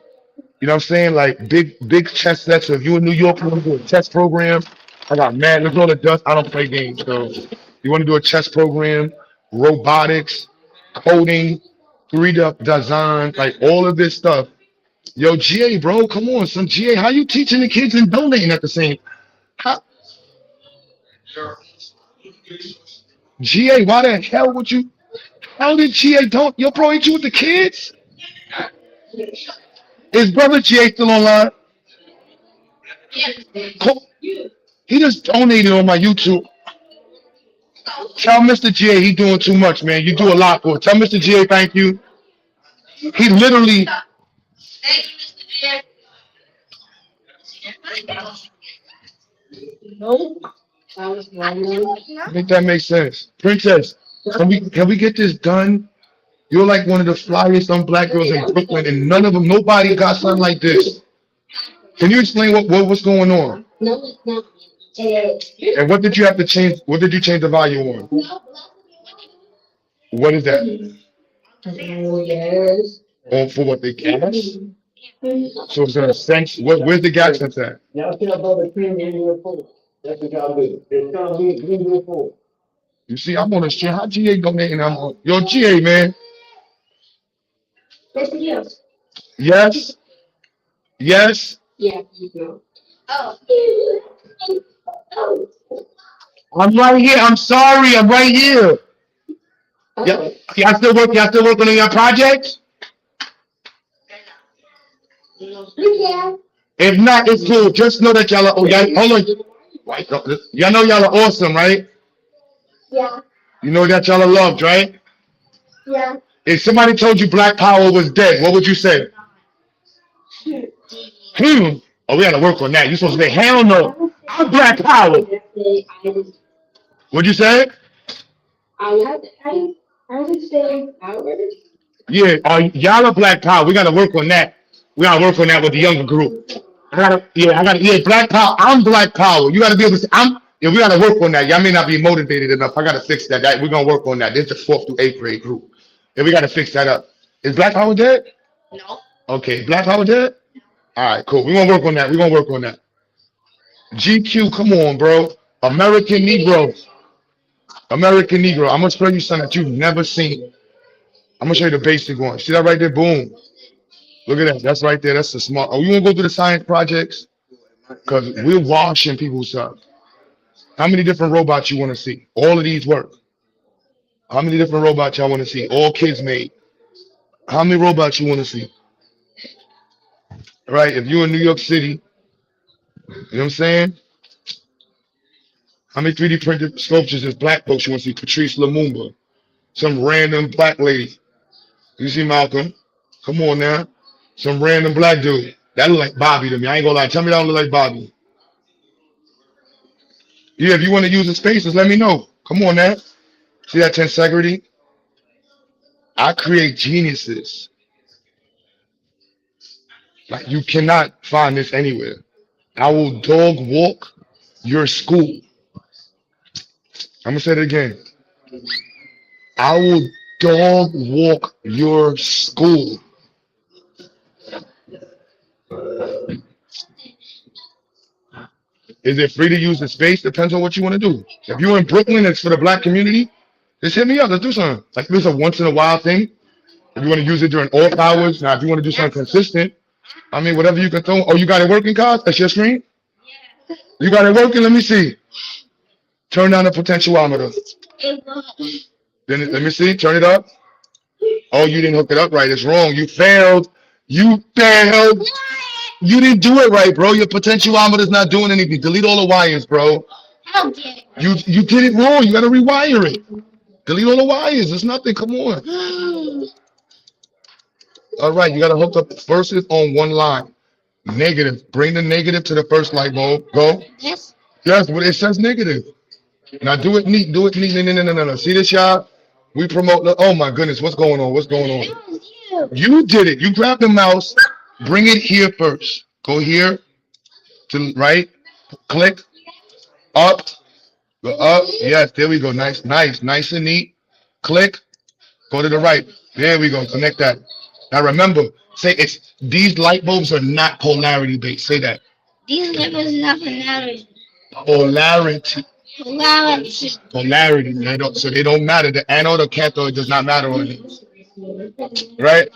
You know what I'm saying? Like big chess sets. So if you in New York, you want to do a chess program, I got mad. Let's roll the dust. I don't play games. So you want to do a chess program, robotics, coding, 3D design, like all of this stuff. Yo, GA, bro, come on, son. GA, how you teaching the kids and donating at the same? How, GA, why the hell would you? How did GA don't? Yo, bro, ain't you with the kids? Is brother GA still online? He just donated on my YouTube. Tell Mr. GA he doing too much, man. You do a lot for it. Tell Mr. GA thank you. He literally. I think that makes sense. Princess, can we get this done? You're like one of the flyest on black girls in Brooklyn, and nobody got something like this. Can you explain what's going on? No, it's not. And what did you have to change? What did you change the volume on? What is that? Yes. On for what they gas? So it's gonna sense where's the gas sense at? Now see about the cream in your food. That's what y'all do. It's gonna be in your food. You see, I'm on a shit. How GA donating? I'm on yo GA man. Yes. Yes. Yes. Yeah, you know. Oh. I'm right here. I'm sorry. I'm right here. Yeah. Y'all still working on your project? Yeah. If not, it's cool. Just know that y'all are. Oh, y'all, hold on. Right, y'all know y'all are awesome, right? Yeah. You know that y'all are loved, right? Yeah. If somebody told you Black Power was dead, what would you say? Oh, we gotta work on that. You supposed to say, hell no. I'm Black Power. What'd you say? I would say power. Yeah, y'all are Black Power. We gotta work on that. We gotta work on that with the younger group. Yeah, Black Power. I'm Black Power. You gotta be able to say, yeah, we gotta work on that. Y'all may not be motivated enough. I gotta fix that. We're gonna work on that. This is the 4th through 8th grade group. Yeah, we gotta fix that up. Is Black Power dead? No. Okay, Black Power dead? All right, cool. We're gonna work on that. We're gonna work on that. GQ, come on, bro. American Negro. American Negro. I'm gonna show you something that you've never seen. I'm gonna show you the basic one. See that right there? Boom. Look at that. That's right there. That's the smart. Oh, you wanna go through the science projects? Because we're washing people's stuff. How many different robots you want to see? All of these work. How many different robots y'all want to see? All kids made. How many robots you want to see? Right? If you're in New York City, you know what I'm saying? How many 3D printed sculptures is black folks you want to see? Patrice Lumumba. Some random black lady. You see Malcolm? Come on now. Some random black dude. That look like Bobby to me. I ain't gonna lie. Tell me that don't look like Bobby. Yeah, if you want to use the spaces, let me know. Come on now. See that tensegrity? I create geniuses. Like you cannot find this anywhere. I will dog walk your school. I'm gonna say it again. I will dog walk your school. Is it free to use the space? Depends on what you want to do. If you're in Brooklyn, it's for the black community. Just hit me up. Let's do something. Like this is a once in a while thing. If you want to use it during off hours, now if you want to do something consistent, I mean whatever you can throw. Oh, you got it working, Cos? That's your screen? You got it working? Let me see. Turn down the potentiometer. Then let me see. Turn it up. Oh, you didn't hook it up right. It's wrong. You failed. You failed. You didn't do it right, bro. Your potentiometer's not doing anything. Delete all the wires, bro. You did it wrong. You gotta rewire it. Delete all the wires. It's nothing. Come on. All right, you gotta hook up first is on one line. Negative. Bring the negative to the first light bulb. Go. Yes. Yes, but it says negative. Now do it neat. Do it neat. No. See this, y'all? We promote. Oh my goodness, what's going on? What's going on? You did it. You grabbed the mouse. Bring it here first. Go here to right. Click up. Go up. Yes, there we go. Nice and neat. Click. Go to the right. There we go. Connect that. Now remember, say it's these light bulbs are not polarity based. Say that. These levels not polarity. Polarity. Polarity. Polarity. They don't matter. The anode or cathode does not matter on it. Right?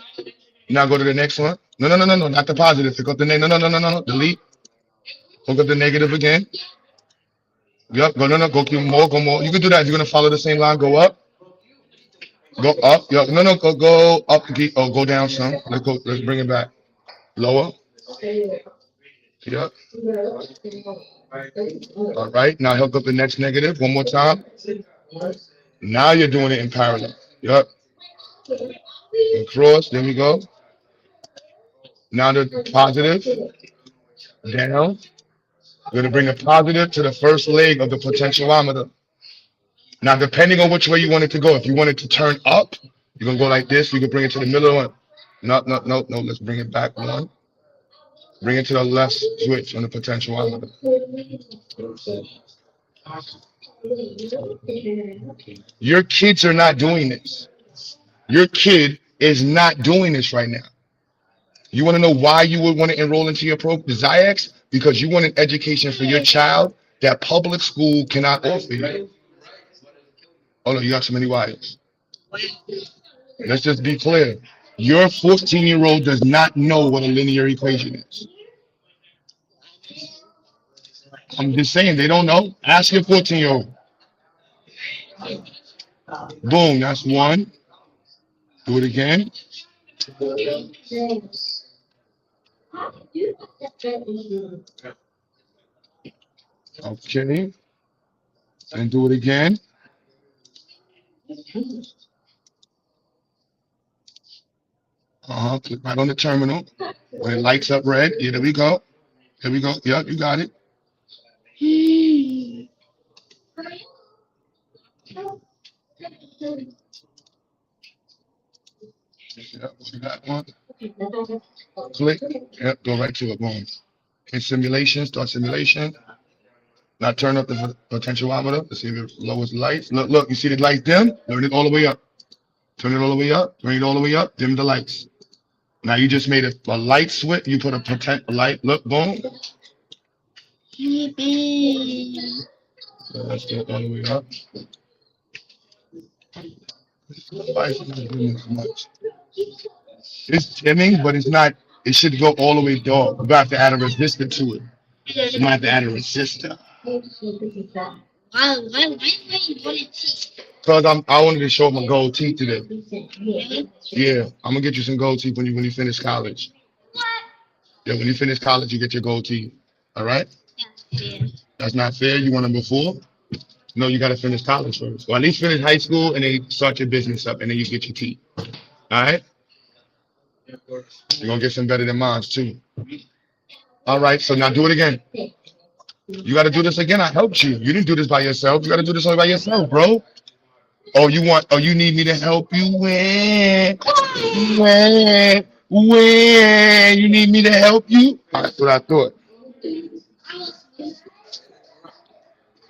Now go to the next one. No, not the positive. Pick up the negative. No. Delete. Hook up the negative again. Yep. Go keep more. Go more. You can do that. You're gonna follow the same line. Go up. Go up. Yep. No. Go up. Go down some. Let's bring it back. Lower. Yep. All right. Now hook up the next negative one more time. Now you're doing it in parallel. Yup. Across. There we go. Now the positive down. We're going to bring a positive to the first leg of the potentiometer. Now, depending on which way you want it to go, if you want it to turn up, you're going to go like this. You can bring it to the middle one. No, no, no, no. Let's bring it back one. Bring it to the left switch on the potentiometer. Your kids are not doing this. Your kid is not doing this right now. You want to know why you would want to enroll into your program, XyayX? Because you want an education for your child that public school cannot offer you. Oh no, you got so many wires. Let's just be clear. Your 14-year-old does not know what a linear equation is. I'm just saying they don't know. Ask your 14-year-old. Boom, that's one. Do it again. Okay. And do it again. Click right on the terminal. When it lights up red, yeah, there we go. There we go. Yep, you got it. Yep, you got one. Click. Yep, go right to it. Boom. In simulation, start simulation. Now turn up the potentiometer to see if it lowers the lights. Look, look, you see the lights dim? Turn it all the way up. Turn it all the way up. Bring it all the way up. Dim the lights. Now you just made a light switch. You put a light. Look, boom. So let's get all the way up. Lights is not doing as much. It's dimming, but it's not. It should go all the way dark. We're about to add a resistor to it. You might have to add a resistor. Because I wanted to show my gold teeth today. Yeah, I'm gonna get you some gold teeth when you finish college. Yeah, when you finish college, you get your gold teeth. All right? That's not fair. You want them before? No, you gotta finish college first. Or at least finish high school and then start your business up and then you get your teeth. All right? You're gonna get some better than mine too. All right, so now do it again. You got to do this again. I helped you. You didn't do this by yourself. You got to do this all by yourself, bro. Oh, you need me to help you? When? You need me to help you? That's what I thought.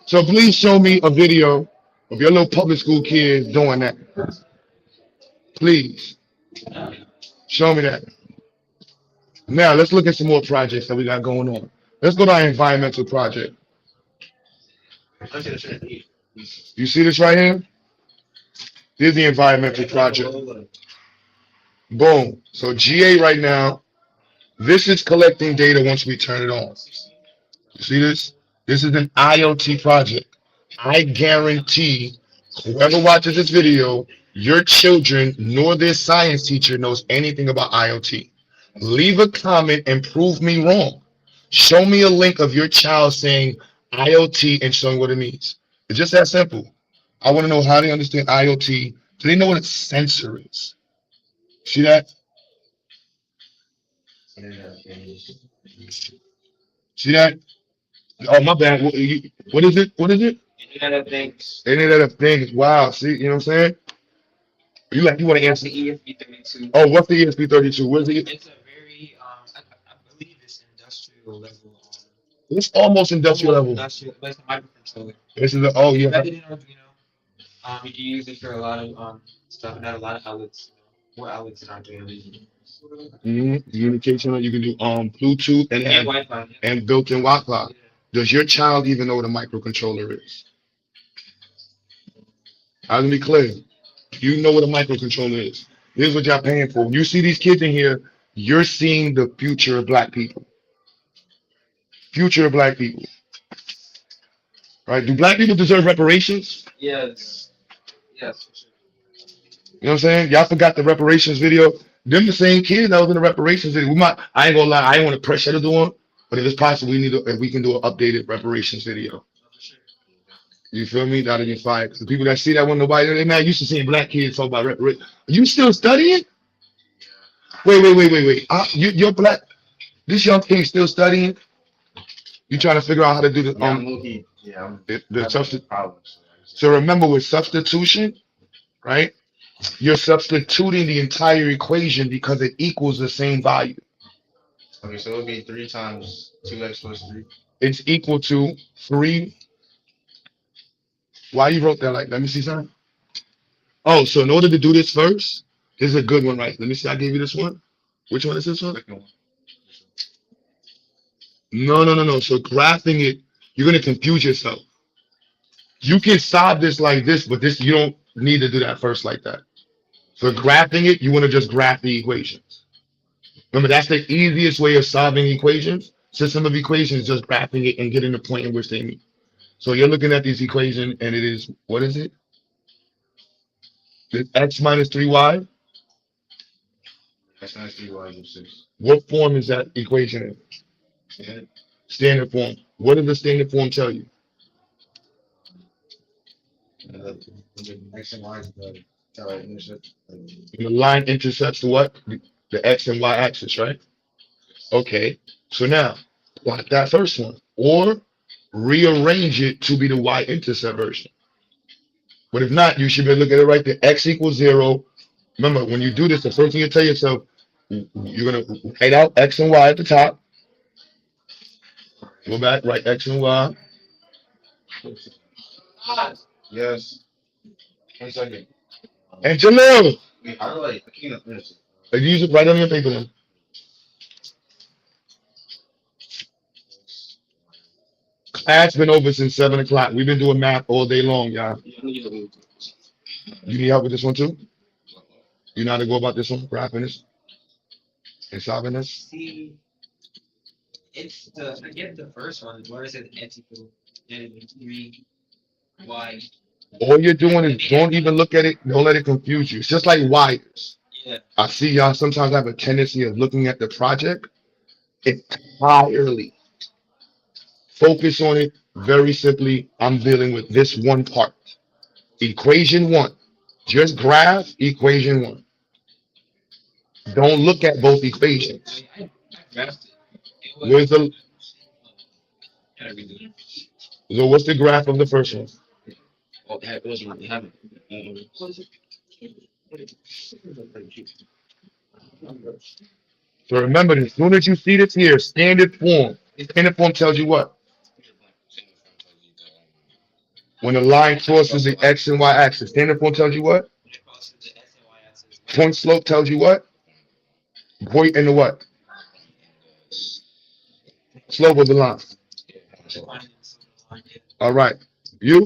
So please show me a video of your little public school kids doing that. Please. Show me that. Now, let's look at some more projects that we got going on. Let's go to our environmental project. You see this right here? Here's the environmental project. Boom. So GA right now, this is collecting data once we turn it on. You see this? This is an IoT project. I guarantee whoever watches this video, your children nor their science teacher knows anything about IoT. Leave a comment and prove me wrong. Show me a link of your child saying IoT and showing what it means. It's just that simple. I want to know how they understand IoT. Do they know what a sensor is? See that? See that? Oh, my bad. What is it? What is it? Internet of Things. Internet of Things. Wow. See, you know what I'm saying? You want to answer? The ESP32. Oh, what's the ESP32? What is it? It's a very, I believe it's industrial level. It's almost industrial level. Industrial, but it's a microcontroller. This is oh yeah. Embedded in Arduino. You can use it for a lot of stuff. Not a lot of outlets. More outlets in Arduino. Communication. You can do Bluetooth and Wi-Fi and built-in Wi-Fi. Yeah. Does your child even know what a microcontroller is? I'll be clear. You know what a microcontroller is. Here's what y'all paying for. When you see these kids in here, you're seeing the future of black people. Future of black people. Right? Do black people deserve reparations? Yes. Yes, for sure. You know what I'm saying? Y'all forgot the reparations video. Them the same kids that was in the reparations video. I ain't gonna lie, I ain't want to pressure to do one, but if it's possible, if we can do an updated reparations video. You feel me? That'll get fired. 'Cause the people that see that one, nobody, they not used to seeing black kids talk about You still studying? Wait. You're black. This young kid still studying. You trying to figure out how to do the Yeah, I'm low-key. Yeah, I'm the substitute. problems. So remember with substitution, right? You're substituting the entire equation because it equals the same value. Okay, so it'll be 3 times 2x plus 3. It's equal to 3. Why you wrote that like? Let me see something. Oh, so in order to do this first, this is a good one, right? Let me see. I gave you this one. Which one is this one? Second one. No. So graphing it, you're gonna confuse yourself. You can solve this like this, but this you don't need to do that first like that. For graphing it, you want to just graph the equations. Remember, that's the easiest way of solving equations. System of equations, just graphing it and getting the point in which they meet. So you're looking at this equation, and it is, what is it? It's x minus 3y. X minus 3y equals 6. What form is that equation in? Yeah. Standard form. What does the standard form tell you? X and y, intercept. The line intercepts what? The x and y axis, right? Okay. So now, plot that first one, or rearrange it to be the y-intercept version. But if not, you should be looking at it right there. X equals 0. Remember, when you do this, the first thing you tell yourself, you're going to write out x and y at the top. Go back, write x and y. Yes. 1 second. And Jalil, Wait, how do I can't finish it. use it right on your paper then. Class been over since 7 o'clock. We've been doing math all day long, y'all. You need help with this one too? You know how to go about this one, graphing this and solving this? See, I get the first one. Where is it? X equal -3 y. All you're doing is don't even look at it. Don't let it confuse you. It's just like wires. Yeah. I see y'all sometimes have a tendency of looking at the project entirely. Focus on it very simply. I'm dealing with this one part. Equation 1. Just graph equation 1. Don't look at both equations. I graphed it. Where's the Gotta redo it. so what's the graph of the first one? Oh, it was not having. So remember, as soon as you see this here, standard form. Standard form tells you what? When the line crosses the x and y axis. Standard form tells you what? Point slope tells you what? Point and the what? Slope of the line. All right. You?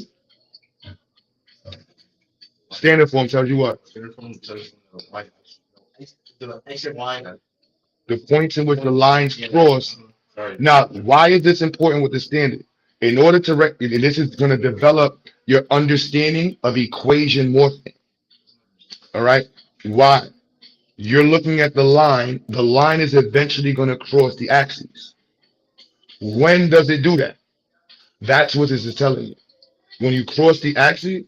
Standard form tells you what? Standard form tells you the X and y. The points in which the lines cross. Sorry. Now, why is this important with the standard? In order to, and this is going to develop your understanding of equation morphing. All right? Why? You're looking at the line. The line is eventually going to cross the axis. When does it do that? That's what this is telling you. When you cross the axis,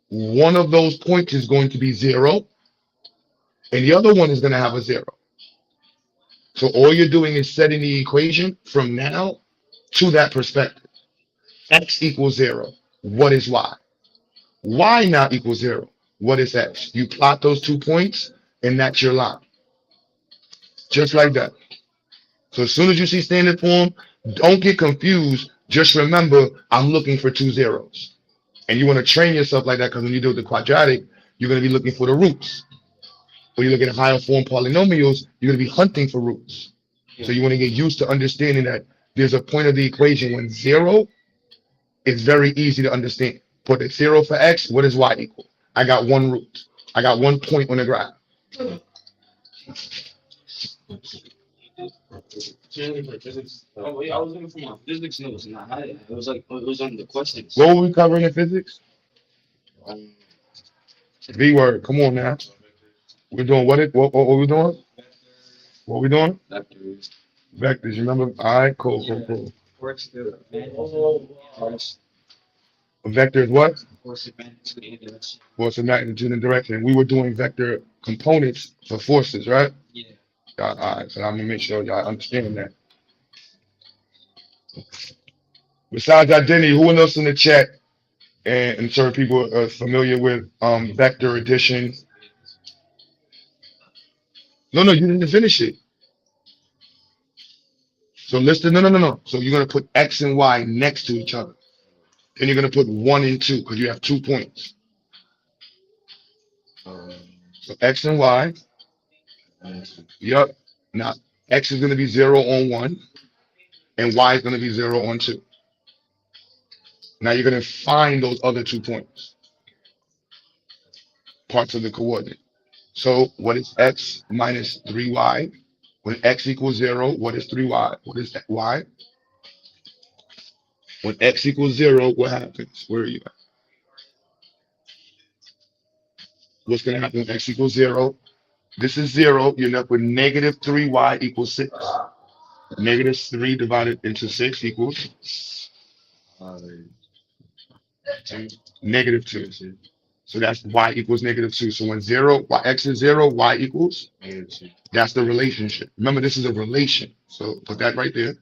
one of those points is going to be 0, and the other one is going to have a 0. So all you're doing is setting the equation from now to that perspective. X equals 0. What is y? Y now equals 0. What is x? You plot those 2 points, and that's your line. Just like that. So as soon as you see standard form, don't get confused. Just remember, I'm looking for 2 zeros. And you want to train yourself like that because when you do the quadratic, you're going to be looking for the roots. When you're looking at higher form polynomials, you're going to be hunting for roots. So you want to get used to understanding that there's a point of the equation when 0 is very easy to understand. Put a 0 for x, what is y equal? I got 1 root. I got 1 point on the graph. Oh, yeah, I was looking for my physics notes and I had it. It was like, it was on the questions. What were we covering in physics? Um, V word. Come on now. We're doing what we doing? What we doing? vectors. Vectors. You remember? All right, cool. Works the A vector is what? Force of magnitude in direction. Force of magnitude and direction. We were doing vector components for forces, right? Yeah. All right, so I'm gonna make sure y'all understand that. Besides identity, who else in the chat and certain people are familiar with vector addition? No, you didn't finish it. So listen, no. So you're gonna put X and Y next to each other. Then you're gonna put 1 and 2 because you have 2 points. So X and Y. Yep. Now X is gonna be 0 on 1, and Y is gonna be 0 on 2. Now you're gonna find those other 2 points, parts of the coordinate. So what is X minus 3Y? When X equals 0, what is 3Y? What is Y? When X equals 0, what happens? Where are you at? What's gonna happen when X equals 0? This is 0. You're left with negative 3Y equals 6. Negative 3 divided into 6 equals negative 2. So that's Y equals negative 2. So when X is 0, Y equals negative 2. That's the relationship. Remember, this is a relation. So put that right there.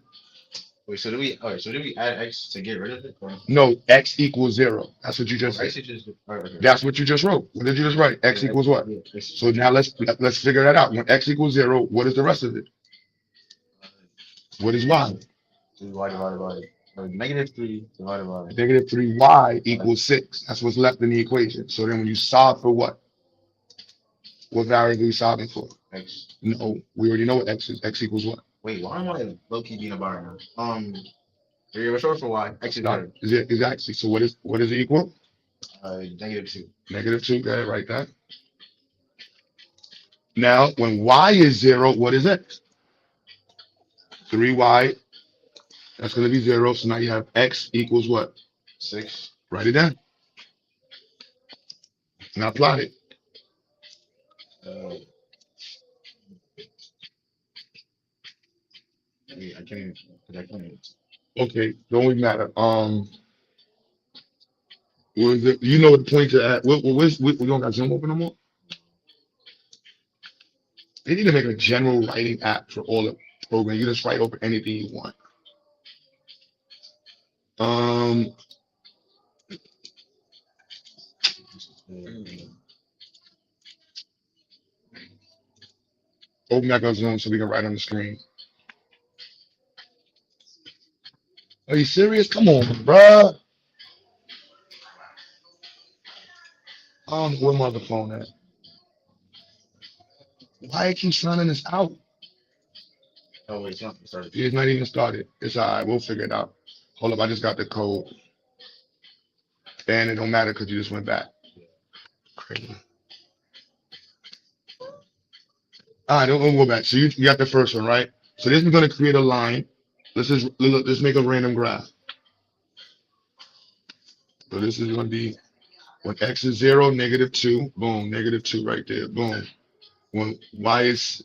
Wait, so do we add X to get rid of it? Or? No, X equals 0. That's what you just said. Okay. That's what you just wrote. What did you just write? X equals what? So now let's figure that out. When X equals 0, what is the rest of it? What is Y? Negative 3 divided by Negative 3Y equals 6. That's what's left in the equation. So then when you solve for what? What variable are you solving for? X. No, we already know what X is. X equals what? Wait, why am I low-key being a bar now? You're short for Y. X is better. Exactly. So what is it equal? Negative 2. Negative 2. Go ahead, write that. Now, when Y is 0, what is X? 3Y. That's going to be 0. So now you have X equals what? 6. Write it down. Now plot it. I can't even. Okay, don't even matter. Was it, you know what the point to add? We don't got Zoom open no more. They need to make a general writing app for all the programs. You just write over anything you want. Open back up Zoom so we can write on the screen. Are you serious? Come on, bruh. I don't know where my other phone at. Why it keeps running this out? Oh wait, it's not started. It's not even started. It's all right. We'll figure it out. Hold up, I just got the code. And it don't matter because you just went back. Crazy. All right, don't go back. So you got the first one, right? So this is going to create a line. Let's make a random graph. So this is going to be when X is 0, negative 2, boom, negative 2 right there, boom. When Y is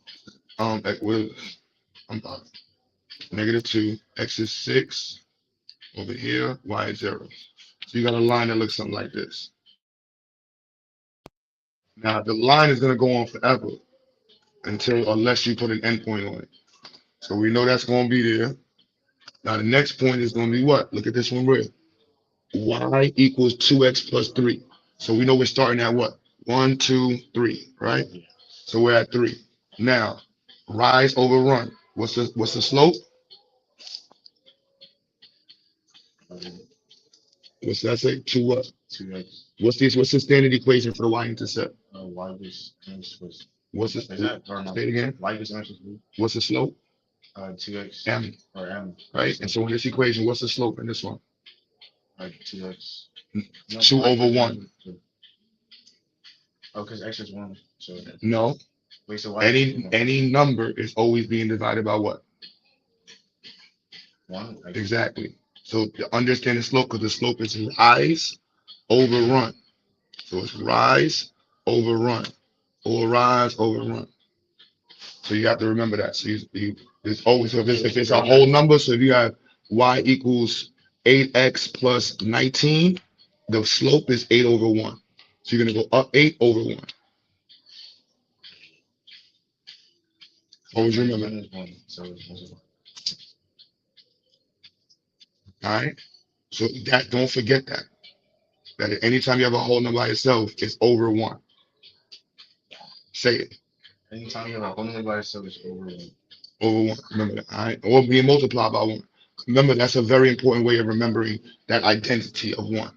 negative 2, X is 6 over here, Y is 0. So you got a line that looks something like this. Now the line is going to go on forever unless you put an endpoint on it. So we know that's going to be there. Now the next point is going to be what? Look at this one real. Y equals 2x plus 3. So we know we're starting at what? 1, 2, 3, right? So we're at 3. Now, rise over run. What's the slope? What's that say? 2 what? 2x. What's the standard equation for the y-intercept? Y is x plus. What's the Is that or no? say it again? Y is x plus. What's the slope? 2x. M. Or m. Right? And so in this equation, what's the slope in this one? 2x. 2 over 1. Oh, because x is 1. So No. wait, so y any number is always being divided by what? 1. Exactly. So to understand the slope, because the slope is rise over run. So it's rise over run, or rise over run. So you have to remember that. So it's always, so if it's a whole number, so if you have y equals 8x plus 19, the slope is 8 over 1. So you're going to go up 8 over 1. Always remember that. All right. So that don't forget that. That anytime you have a whole number by itself, it's over 1. Say it. Anytime you have a whole number by itself, it's over 1. Over 1. Remember that. All right. Or being multiplied by 1. Remember, that's a very important way of remembering that identity of 1.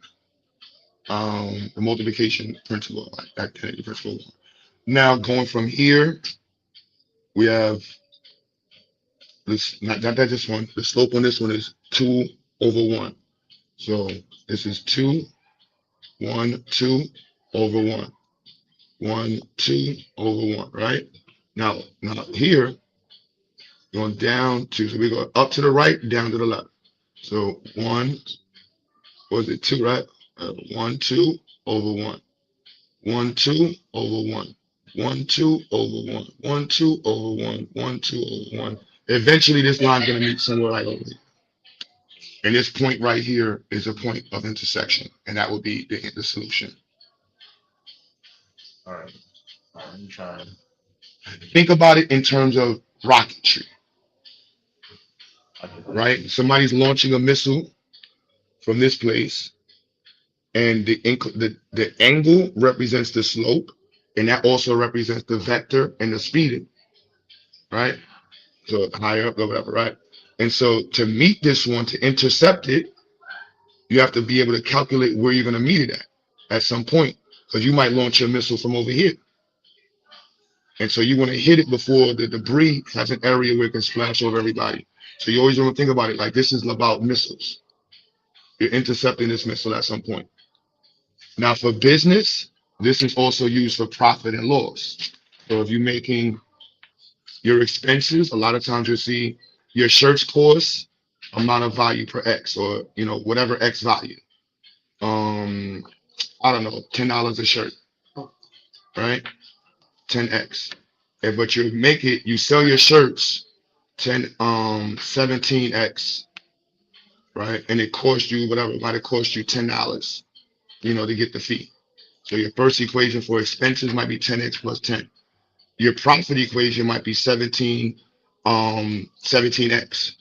The multiplication principle, identity principle. Now going from here, we have this, not that this one, the slope on this one is 2 over 1. So this is 2, 1, 2 over 1. 1, 2 over 1, right? Now here, going down to, so we go up to the right, down to the left. So 1, was it 2, right? 1, 2 over 1. 1, 2 over 1. 1, 2 over 1. 1, 2 over 1. 1, 2 over 1. Eventually, this line's going to meet somewhere right over here. And this point right here is a point of intersection, and that would be the solution. All right. Let me try. Think about it in terms of rocketry, right? Somebody's launching a missile from this place, and the angle represents the slope, and that also represents the vector and the speed, right? So higher up or whatever, right? And so to meet this one, to intercept it, you have to be able to calculate where you're going to meet it at some point, because you might launch your missile from over here. And so you want to hit it before the debris has an area where it can splash over everybody. So you always want to think about it like this is about missiles. You're intercepting this missile at some point. Now for business, this is also used for profit and loss. So if you're making your expenses, a lot of times you'll see your shirts cost amount of value per X, or whatever X value. I don't know, $10 a shirt, right? 10X. But you sell your shirts 17X, right? And it costs you whatever, it might have cost you $10, to get the fee. So your first equation for expenses might be 10X plus 10. Your profit equation might be 17X.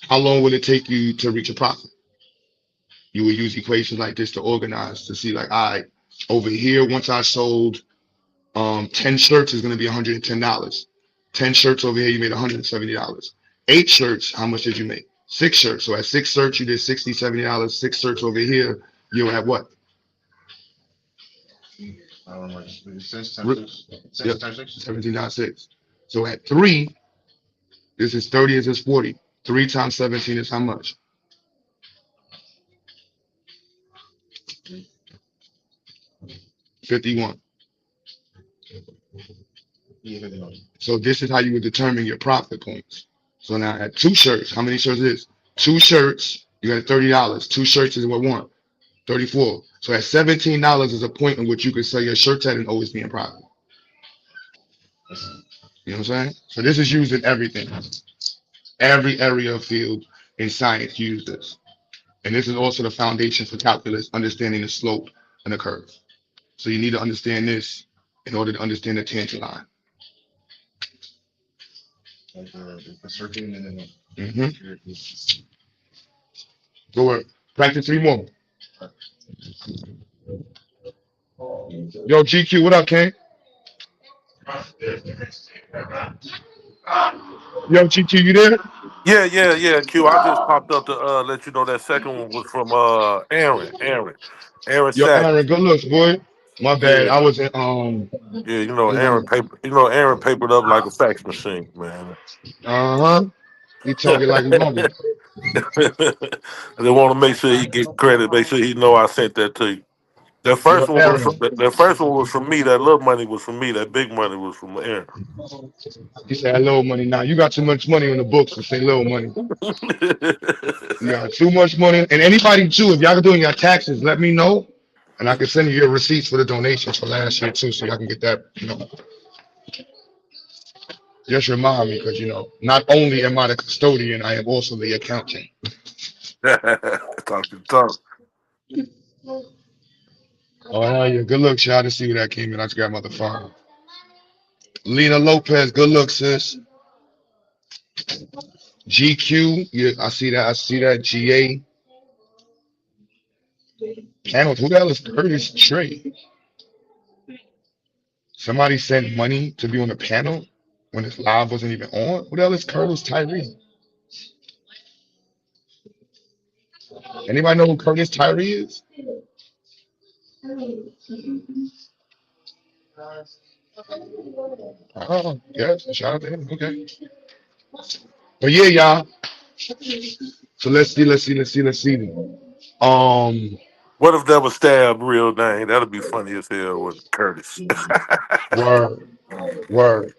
How long will it take you to reach a profit? You would use equations like this to organize, to see like, all right, over here, once I sold 10 shirts is going to be $110. 10 shirts over here, you made $170. 8 shirts, how much did you make? 6 shirts. So at 6 shirts, you did $60, $70. 6 shirts over here, you'll have what? I don't know, 6 times 6. Yep. 6. 17.6. So at 3, this is 30, this is 40. 3 times 17 is how much? 51. So this is how you would determine your profit points. So now at 2 shirts, how many shirts is? 2 shirts, you got $30. 2 shirts is what one? 34. So at $17 is a point in which you can sell your shirts at and always be in profit. You know what I'm saying? So this is used in everything. Every area of field in science uses this. And this is also the foundation for calculus, understanding the slope and the curve. So you need to understand this in order to understand the tangent line. Like the circle and then Go work. Practice 3 more. Yo, GQ, what up, King? Yo, GQ, you there? Yeah, Q. I just popped up to let you know that second one was from Aaron. Aaron Yo, Sack. Aaron, good looks, boy. My bad. Yeah. I was in Yeah, uh-huh. Aaron papered up like a fax machine, man. He talking like his mother. They want to make sure he get credit, make sure he know I sent that to you. That Yo, first one was Aaron. from that first one was from me. That little money was from me. That big money was from Aaron. He said little money. Now you got too much money in the books to say little money. You got too much money. And anybody too, if y'all are doing your taxes, let me know. And I can send you your receipts for the donations for last year too, so y'all can get that, Just remind me, because not only am I the custodian, I am also the accountant. Talk to talk. Oh, hell yeah. Good luck, y'all. To see where that came in. I just got my other phone. Lena Lopez, good luck, sis. GQ, yeah, I see that. I see that. GA. Panels. Who the hell is Curtis Trey? Somebody sent money to be on the panel when his live wasn't even on. Who the hell is Curtis Tyree? Anybody know who Curtis Tyree is? Oh, yes. Shout out to him. Okay. But yeah, y'all. So let's see. Um, What if that was Stab real name? That'd be funny as hell with Curtis. word, word.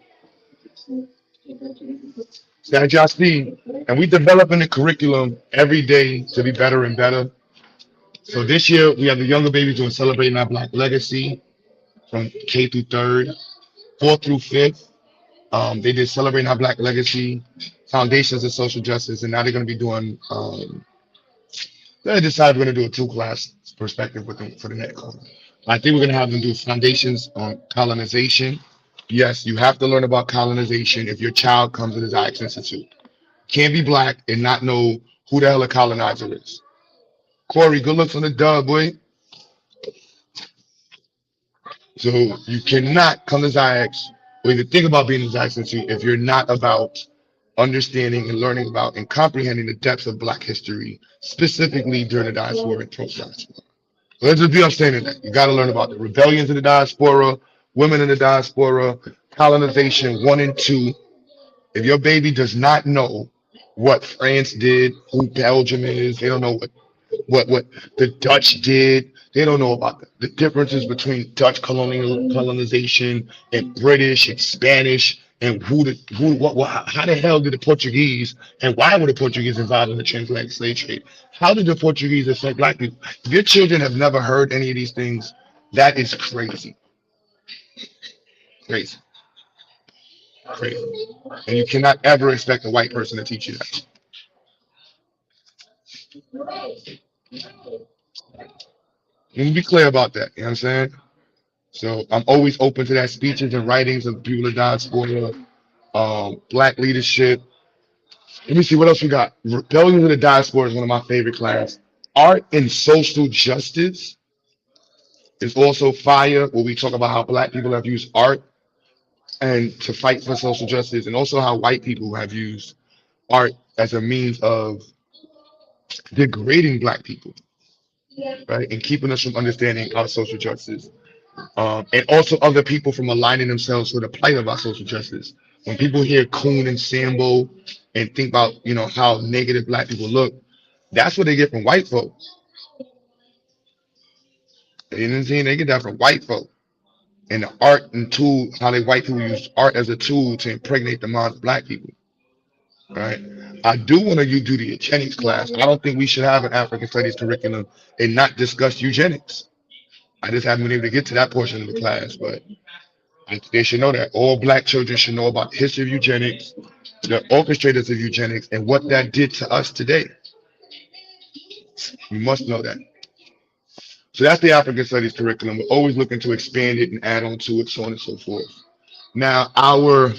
That y'all see, and we developing the curriculum every day to be better and better. So this year we have the younger babies doing celebrating our Black legacy from K through third, fourth through fifth. They did celebrating our Black legacy, foundations of social justice, and now they're going to be doing. They decided we're going to do a two-class perspective with them for the next one. I think we're going to have them do foundations on colonization. Yes, you have to learn about colonization if your child comes to the XyayX Institute. Can't be Black and not know who the hell a colonizer is. Corey, good looks on the dub, boy. So you cannot come to XyayX or even think about being in XyayX Institute if you're not about understanding and learning about and comprehending the depths of Black history, specifically during the diaspora and post-diaspora. Let's just be understanding that. You got to learn about the rebellions in the diaspora, women in the diaspora, colonization 1 and 2. If your baby does not know what France did, who Belgium is, they don't know what the Dutch did. They don't know about the differences between Dutch colonization and British and Spanish and how the hell did the Portuguese and why were the Portuguese involved in the transatlantic slave trade? How did the Portuguese affect Black people? If your children have never heard any of these things, that is crazy, crazy, crazy. And you cannot ever expect a white person to teach you that. Let me be clear about that. You know what I'm saying? So I'm always open to that speeches and writings of people that died for Black leadership. Let me see what else we got. Rebellion of the Diaspora is one of my favorite classes. Art and social justice is also fire, where we talk about how Black people have used art and to fight for social justice, and also how white people have used art as a means of degrading Black people, right, and keeping us from understanding our social justice. And also other people from aligning themselves with the plight of our social justice. When people hear Coon and Sambo and think about, how negative Black people look, that's what they get from white folk. You know what I'm saying? They get that from white folk. And the art and tool, how they white people use art as a tool to impregnate the minds of Black people. Right? I do want to do the eugenics class. I don't think we should have an African studies curriculum and not discuss eugenics. I just haven't been able to get to that portion of the class, but they should know that all Black children should know about the history of eugenics, the orchestrators of eugenics, and what that did to us today. You must know that. So that's the African Studies curriculum. We're always looking to expand it and add on to it, so on and so forth. Now, our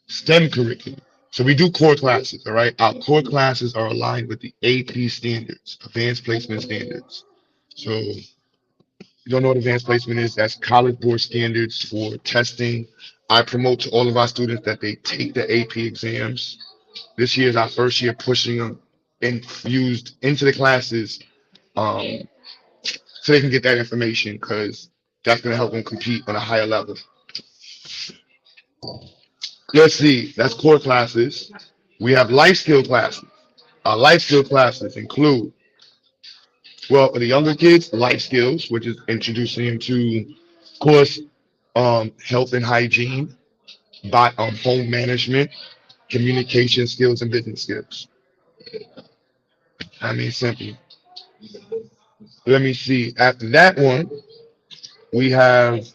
STEM curriculum. So we do core classes, all right? Our core classes are aligned with the AP standards, Advanced Placement Standards. So you don't know what advanced placement is? That's College Board standards for testing. I promote to all of our students that they take the AP exams. This year is our first year pushing them infused into the classes, um, so they can get that information, because that's going to help them compete on a higher level. Let's see, that's core classes. We have life skill classes. Our life skill classes include, well, for the younger kids, life skills, which is introducing them to, of course, health and hygiene, by home management, communication skills, and business skills. I mean, simple. Let me see. After that one, we have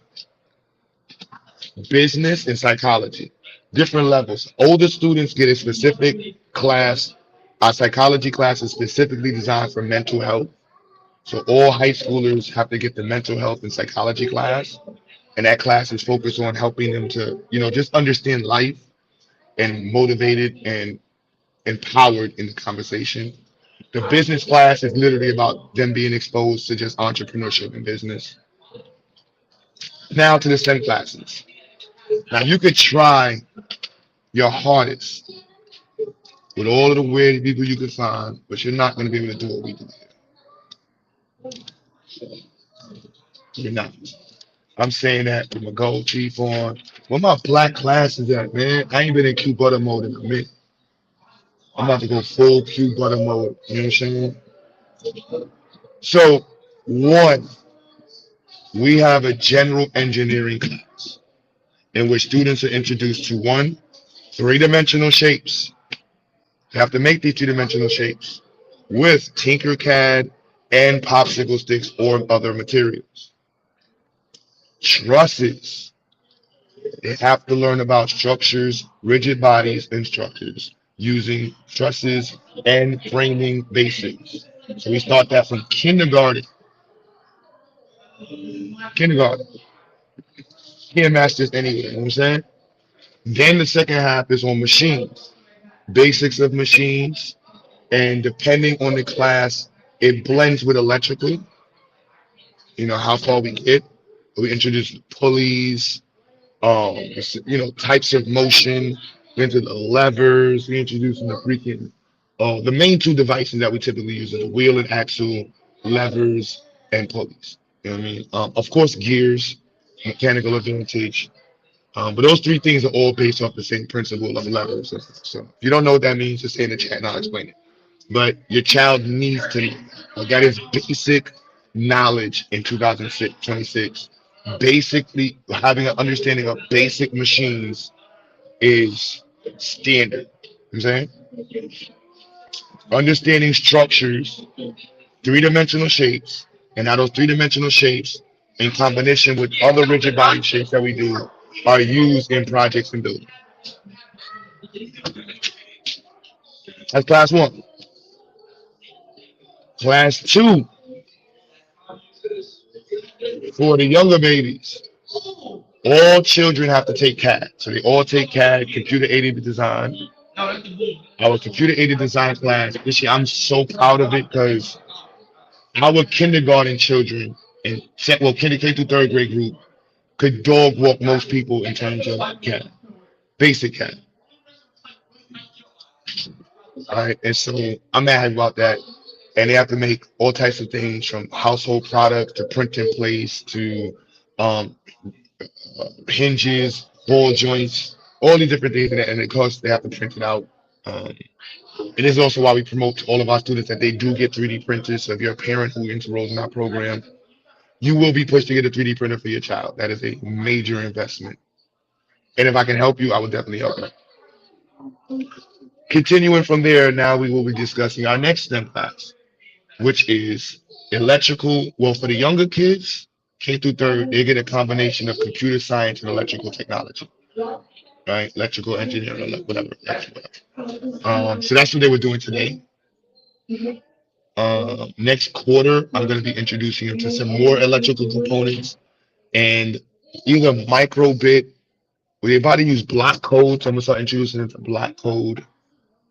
business and psychology, different levels. Older students get a specific class. Our psychology class is specifically designed for mental health. So all high schoolers have to get the mental health and psychology class, and that class is focused on helping them to, just understand life and motivated and empowered in the conversation. The business class is literally about them being exposed to just entrepreneurship and business. Now to the STEM classes. Now you could try your hardest with all of the weird people you could find, but you're not going to be able to do what we do. You're not. I'm saying that with my gold chief on. Where my black classes at, man? I ain't been in QueButter mode in a minute. I'm about to go full QueButter mode. You know what I'm saying? So, one, we have a general engineering class in which students are introduced to one, three-dimensional shapes. They have to make these two-dimensional shapes with Tinkercad and popsicle sticks or other materials. Trusses. They have to learn about structures, rigid bodies, and structures using trusses and framing basics. So we start that from kindergarten. Kindergarten. Can't match this anyway, you know what I'm saying? Then the second half is on machines, basics of machines, and depending on the class, it blends with electrical. How far we get. We introduce pulleys, types of motion. We into the levers. We introducing the freaking, the main two devices that we typically use are the wheel and axle, levers, and pulleys. You know what I mean? Of course, gears, mechanical advantage. But those three things are all based off the same principle of levers. So if you don't know what that means, just say in the chat and I'll explain it. But your child needs to know. Like, that is basic knowledge in 2026. Basically, having an understanding of basic machines is standard. You know what I'm saying? Understanding structures, three-dimensional shapes, and how those three-dimensional shapes, in combination with other rigid body shapes that we do, are used in projects and buildings. That's class one. Class two, for the younger babies, all children have to take CAD. So they all take CAD, computer aided design. Our computer aided design class this year, I'm so proud of it because our kindergarten children and kinder K through third grade group could dog walk most people in terms of CAD, basic CAD. All right, and so I'm mad about that. And they have to make all types of things from household products to print in place to um, hinges, ball joints, all these different things, and of course they have to print it out. Um, and this is also why we promote to all of our students that they do get 3D printers. So if you're a parent who enrolls in our program, you will be pushed to get a 3D printer for your child. That is a major investment. And if I can help you, I will definitely help you. Continuing from there, now we will be discussing our next STEM class, which is electrical. Well, for the younger kids, K through third, they get a combination of computer science and electrical technology, right? Electrical engineering, whatever. So that's what they were doing today. Next quarter, I'm going to be introducing them to some more electrical components and either microbit. We're about to use block code, so I'm going to start introducing them to block code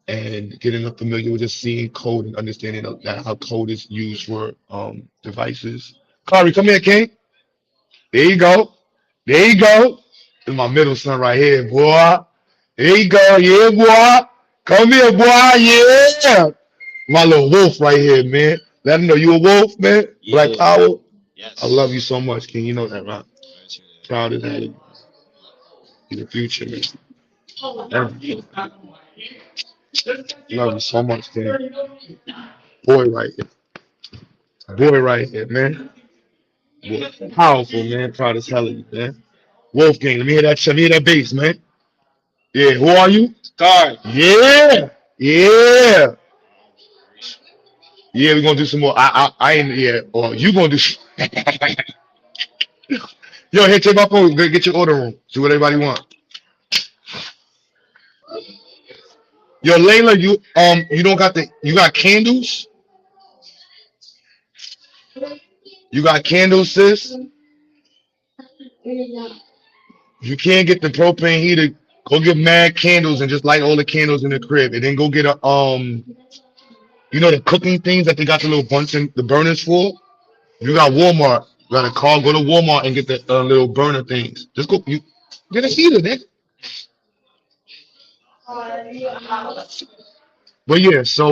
and getting them familiar with just seeing code and understanding how code is used for devices. Kari, come here, King. There you go. There you go. This is my middle son right here, boy. There you go. Yeah, boy. Come here, boy. Yeah. My little wolf right here, man. Let him know you a wolf, man. Yeah. Black Power. Yes. I love you so much, King. You know that, right? Got you. Proud of that. In the future, man. Love you so much, King. Boy right here. Boy right here, man. Boy, powerful, man. Proud as hell of you, man. Wolfgang, let me hear that. Let me hear that bass, man. Yeah, who are you? Guard. Yeah, yeah, yeah. We're gonna do some more. I ain't. Yeah, or you gonna do? Yo, here, take my phone. Go get your order room. See what everybody want. Yo, Layla, you don't got you got candles? You got candles, sis? If you can't get the propane heater, go get mad candles and just light all the candles in the crib, and then go get a you know the cooking things that they got the little bunsen, the burners for. You got Walmart, you got a car. Go to Walmart and get the little burner things. Just go, you get a heater, nigga. But yeah, so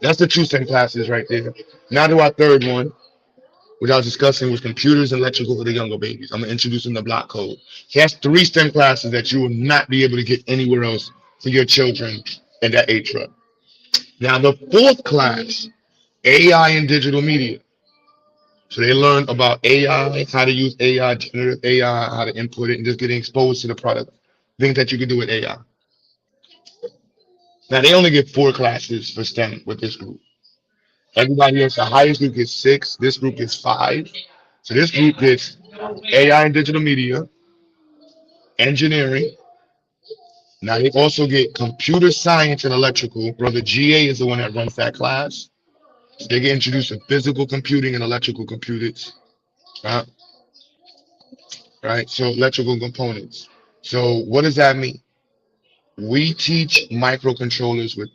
that's the two STEM classes right there. Now to our third one, which I was discussing was computers and electrical for the younger babies. I'm gonna introduce them to block code. He has three STEM classes that you will not be able to get anywhere else for your children in that age group. Now the fourth class, AI and digital media. So they learn about AI, how to use AI, generative AI, how to input it, and just getting exposed to the product, things that you can do with AI. Now they only get 4 classes for STEM with this group. Everybody else, the highest group gets 6. This group gets 5. So this group gets AI and digital media, engineering. Now they also get computer science and electrical. Brother GA is the one that runs that class. So they get introduced to physical computing and electrical computers. Right? Right? So electrical components. So what does that mean? We teach microcontrollers with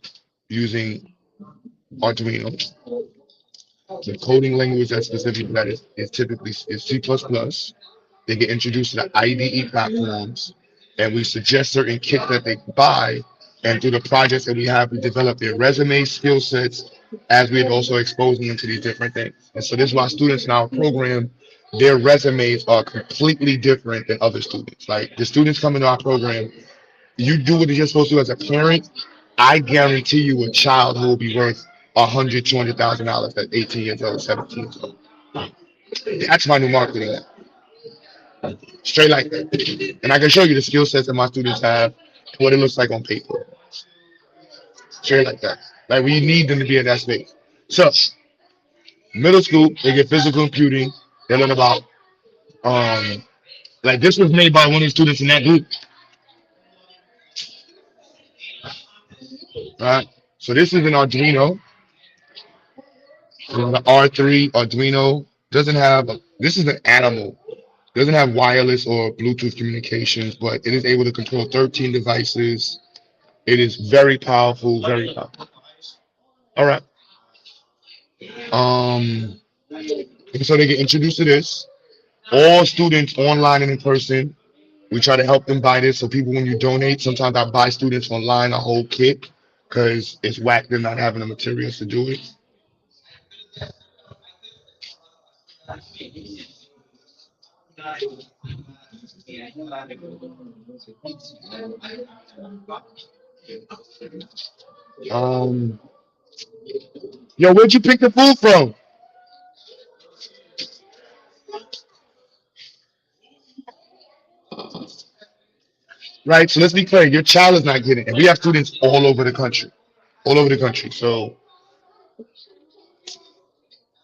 using Arduino. The coding language that's specific to that is typically is C++. They get introduced to the IDE platforms, and we suggest certain kits that they buy. And through the projects that we have, we develop their resume skill sets as we also exposing them to these different things. And so this is why students in our program, their resumes are completely different than other students. Like the students coming to our program, you do what you're supposed to do as a parent. I guarantee you a child who will be worth 100, $200,000 at 18 years old, 17 years old. That's my new marketing. Straight like that. And I can show you the skill sets that my students have, what it looks like on paper. Straight like that. Like we need them to be in that space. So middle school, they get physical computing. They learn about like this was made by one of the students in that group. Right. So this is an Arduino. The R3 Arduino doesn't have this is an animal. Doesn't have wireless or Bluetooth communications, but it is able to control 13 devices. It is very powerful, very powerful. All right. Um, and so they get introduced to this. All students online and in person. We try to help them buy this. So people, when you donate, sometimes I buy students online a whole kit because it's whack them not having the materials to do it. Um, yo, where'd you pick the food from? Right. So let's be clear. Your child is not getting it. We have students all over the country, all over the country. So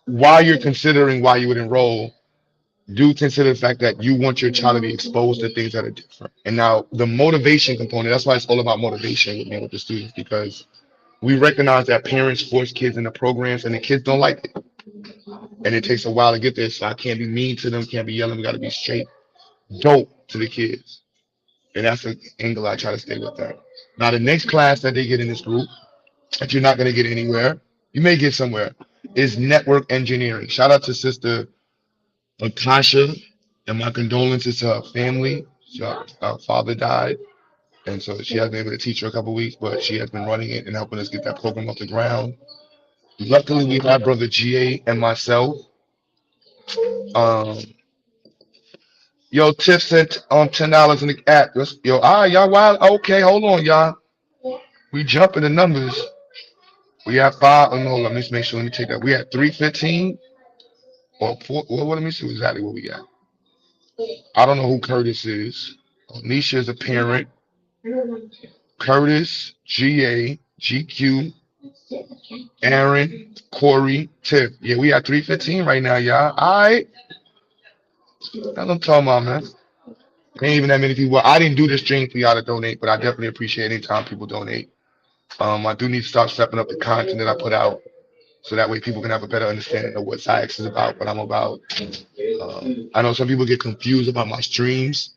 while you're considering why you would enroll, do consider the fact that you want your child to be exposed to things that are different. And now the motivation component, that's why it's all about motivation with me with the students, because we recognize that parents force kids into programs and the kids don't like it. And it takes a while to get there. So I can't be mean to them, can't be yelling, we gotta be straight dope to the kids. And that's the angle I try to stay with that. Now the next class that they get in this group that you're not gonna get anywhere, you may get somewhere, is network engineering. Shout out to Sister Latasha, and my condolences to her family. Her father died, and so she hasn't been able to teach for a couple of weeks, but she has been running it and helping us get that program off the ground. Luckily, we have Brother GA and myself. Um, yo, Tiff sent on $10 in the app. Yo, y'all wild. Okay, hold on, y'all. We jumping the numbers. We have 5. Oh no, let me just make sure. Let me take that. We had 315 or 4. Well, let me see exactly what we got. I don't know who Curtis is. Nisha is a parent. Curtis, GA, GQ, Aaron, Corey, Tiff. Yeah, we at 315 right now, y'all. All right. That's what I'm talking about, man. Ain't even that many people. I didn't do this stream for y'all to donate, but I definitely appreciate any time people donate. I do need to start stepping up the content that I put out. so that way people can have a better understanding of what SciX is about, what I'm about. I know some people get confused about my streams.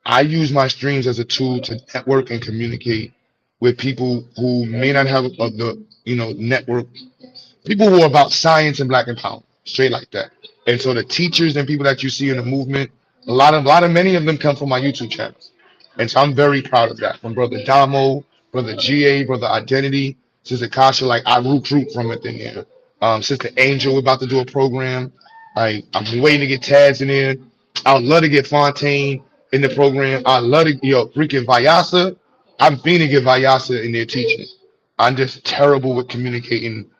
I use my streams as a tool to network and communicate with people who may not have the network, people who are about science and black empowerment, straight like that. And so the teachers and people that you see in the movement, many of them come from my YouTube channel. And so I'm very proud of that. From Brother Damo, Brother GA, Brother Identity, Sister Kasha, like I recruit from it in there. Sister Angel, we're about to do a program. I'm waiting to get Taz in there. I would love to get Fontaine in the program. I love to, freaking Vyasa. I'm fiending to get Vyasa in there teaching. I'm just terrible with communicating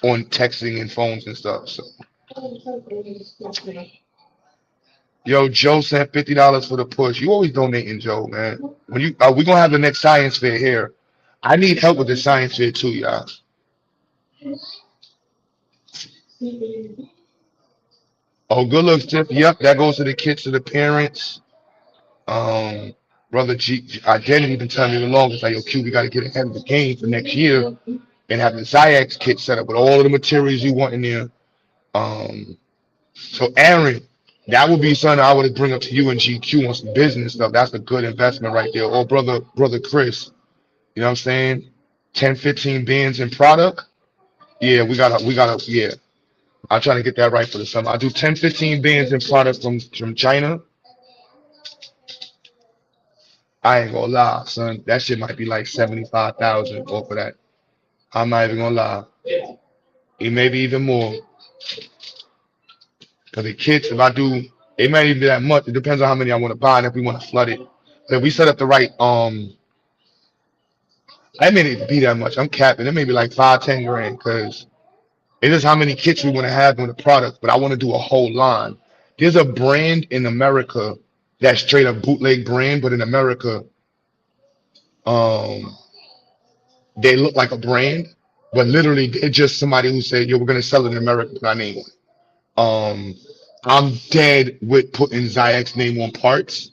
on texting and phones and stuff. So, yo, Joe sent $50 for the push. You always donating, Joe, man. When we gonna have the next science fair here. I need help with the science fair too, y'all. Oh, good looks, Tiff. Yep, that goes to the kids, to the parents. Brother G Identity been telling me the longest, like, yo, Q, we gotta get ahead of the game for next year and have the XyayX kit set up with all of the materials you want in there. So Aaron, that would be something I would bring up to you and GQ on some business stuff. That's a good investment right there. Or brother Chris, you know what I'm saying? 10, 15 bands in product. Yeah, we gotta, yeah. I'm trying to get that right for the summer. I do 10, 15 bands in product from China. I ain't gonna lie, son. That shit might be like 75,000 off of that. I'm not even gonna lie. It may be even more. Cause the kits, if I do, it might even be that much. It depends on how many I want to buy and if we want to flood it. But if we set up the right, I may not be that much. I'm capping. It may be like 5, 10 grand, because it is how many kits we want to have on the product. But I want to do a whole line. There's a brand in America that's straight up bootleg brand, but in America, they look like a brand, but literally they're just somebody who said, "Yo, we're gonna sell it in America, put our name on it." I'm dead with putting XyayX name on parts,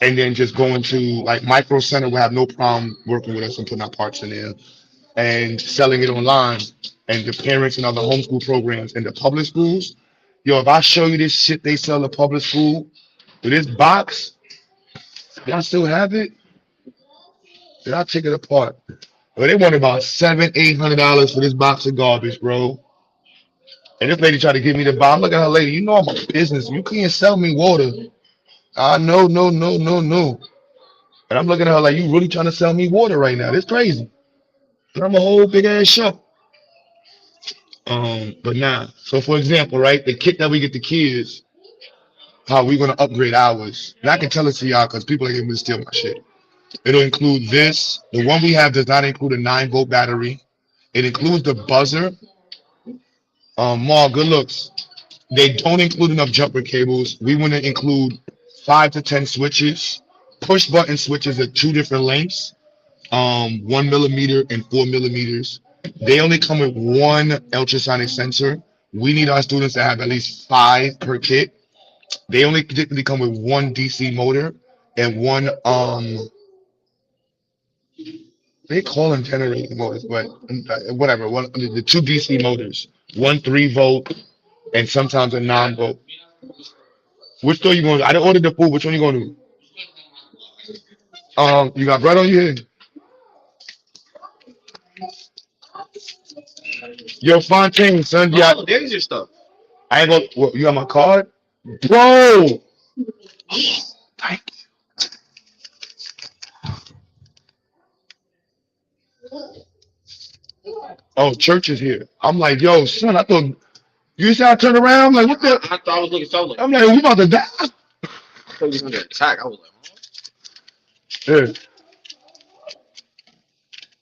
and then just going to like Micro Center will have no problem working with us and putting our parts in there and selling it online. And the parents and other homeschool programs and the public schools, yo, if I show you this shit they sell the public school with this box, y'all still have it? Then I'll take it apart. Well, they want about $700-800 for this box of garbage, bro. And this lady tried to give me the bomb. Look at her, lady. You know I'm a business. You can't sell me water. No, no, no, no, no. And I'm looking at her like, you really trying to sell me water right now? That's crazy. And I'm a whole big ass shop. But nah. So for example, right, the kit that we get the kids, how we gonna upgrade ours. And I can tell it to y'all because people are going to steal my shit. It'll include this. The one we have does not include a 9-volt battery. It includes the buzzer. More good looks. They don't include enough jumper cables. We want to include 5 to 10 switches. Push button switches at 2 different lengths. 1 millimeter and 4 millimeters. They only come with 1 ultrasonic sensor. We need our students to have at least 5 per kit. They only typically come with 1 DC motor and 1 they call them generator motors, but whatever. The 2 DC motors, 1 3-volt and sometimes a 9-volt. Which store you going to? I didn't order the food. Which one you going to? You got bread on your head? Yo, Fontaine, son. Yeah, there's your stuff. I ain't gonna. What, you got my card, bro? Thank you. Oh, church is here. I'm like, yo, son. I thought you said I turned around. I'm like, what the? I thought I was looking so. I'm like, we about to die. I thought you was gonna attack. I was like, Yeah.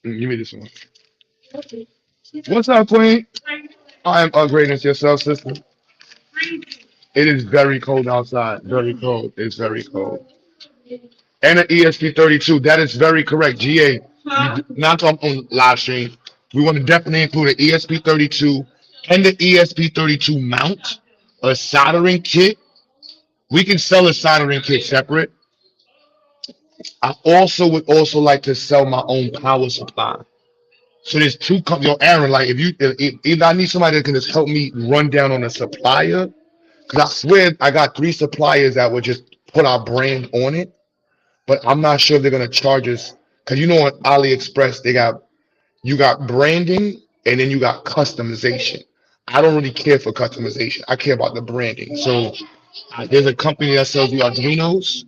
Give me this one. What's up, Queen? I am upgrading to yourself, sister. It is very cold outside. Very cold. It's very cold. And an ESP32. That is very correct. GA. Not on live stream. We want to definitely include an ESP32 and the ESP32 mount, a soldering kit. We can sell a soldering kit separate. I also would like to sell my own power supply. So there's two companies. Yo, Aaron, like if I need somebody that can just help me run down on a supplier, because I swear I got 3 suppliers that would just put our brand on it, but I'm not sure if they're gonna charge us. Because you know on AliExpress you got branding and then you got customization. I don't really care for customization. I care about the branding. So there's a company that sells the Arduinos.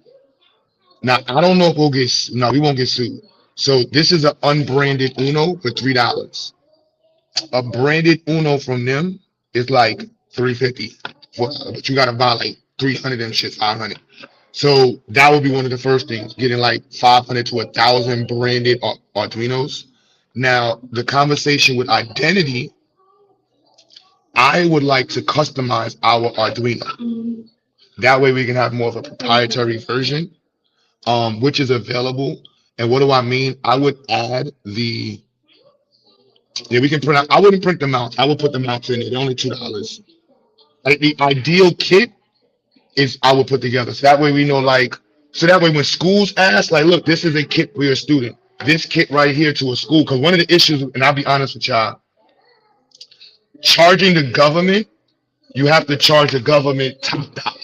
Now I don't know if no, we won't get sued. So this is an unbranded Uno for $3. A branded Uno from them is like 350. But you gotta buy like 300 and shit, 500. So that would be one of the first things, getting like 500 to 1,000 branded Arduinos. Now the conversation with identity, I would like to customize our Arduino. That way we can have more of a proprietary version, which is available. And what do I mean? I would add we can print out. I wouldn't print them out. I would put them out in there. They're only $2. Like the ideal kit is I would put together. So that way we know, like, so that way when schools ask, like, look, this is a kit for your student. This kit right here to a school. Because one of the issues, and I'll be honest with y'all, charging the government, you have to charge the government top dollar.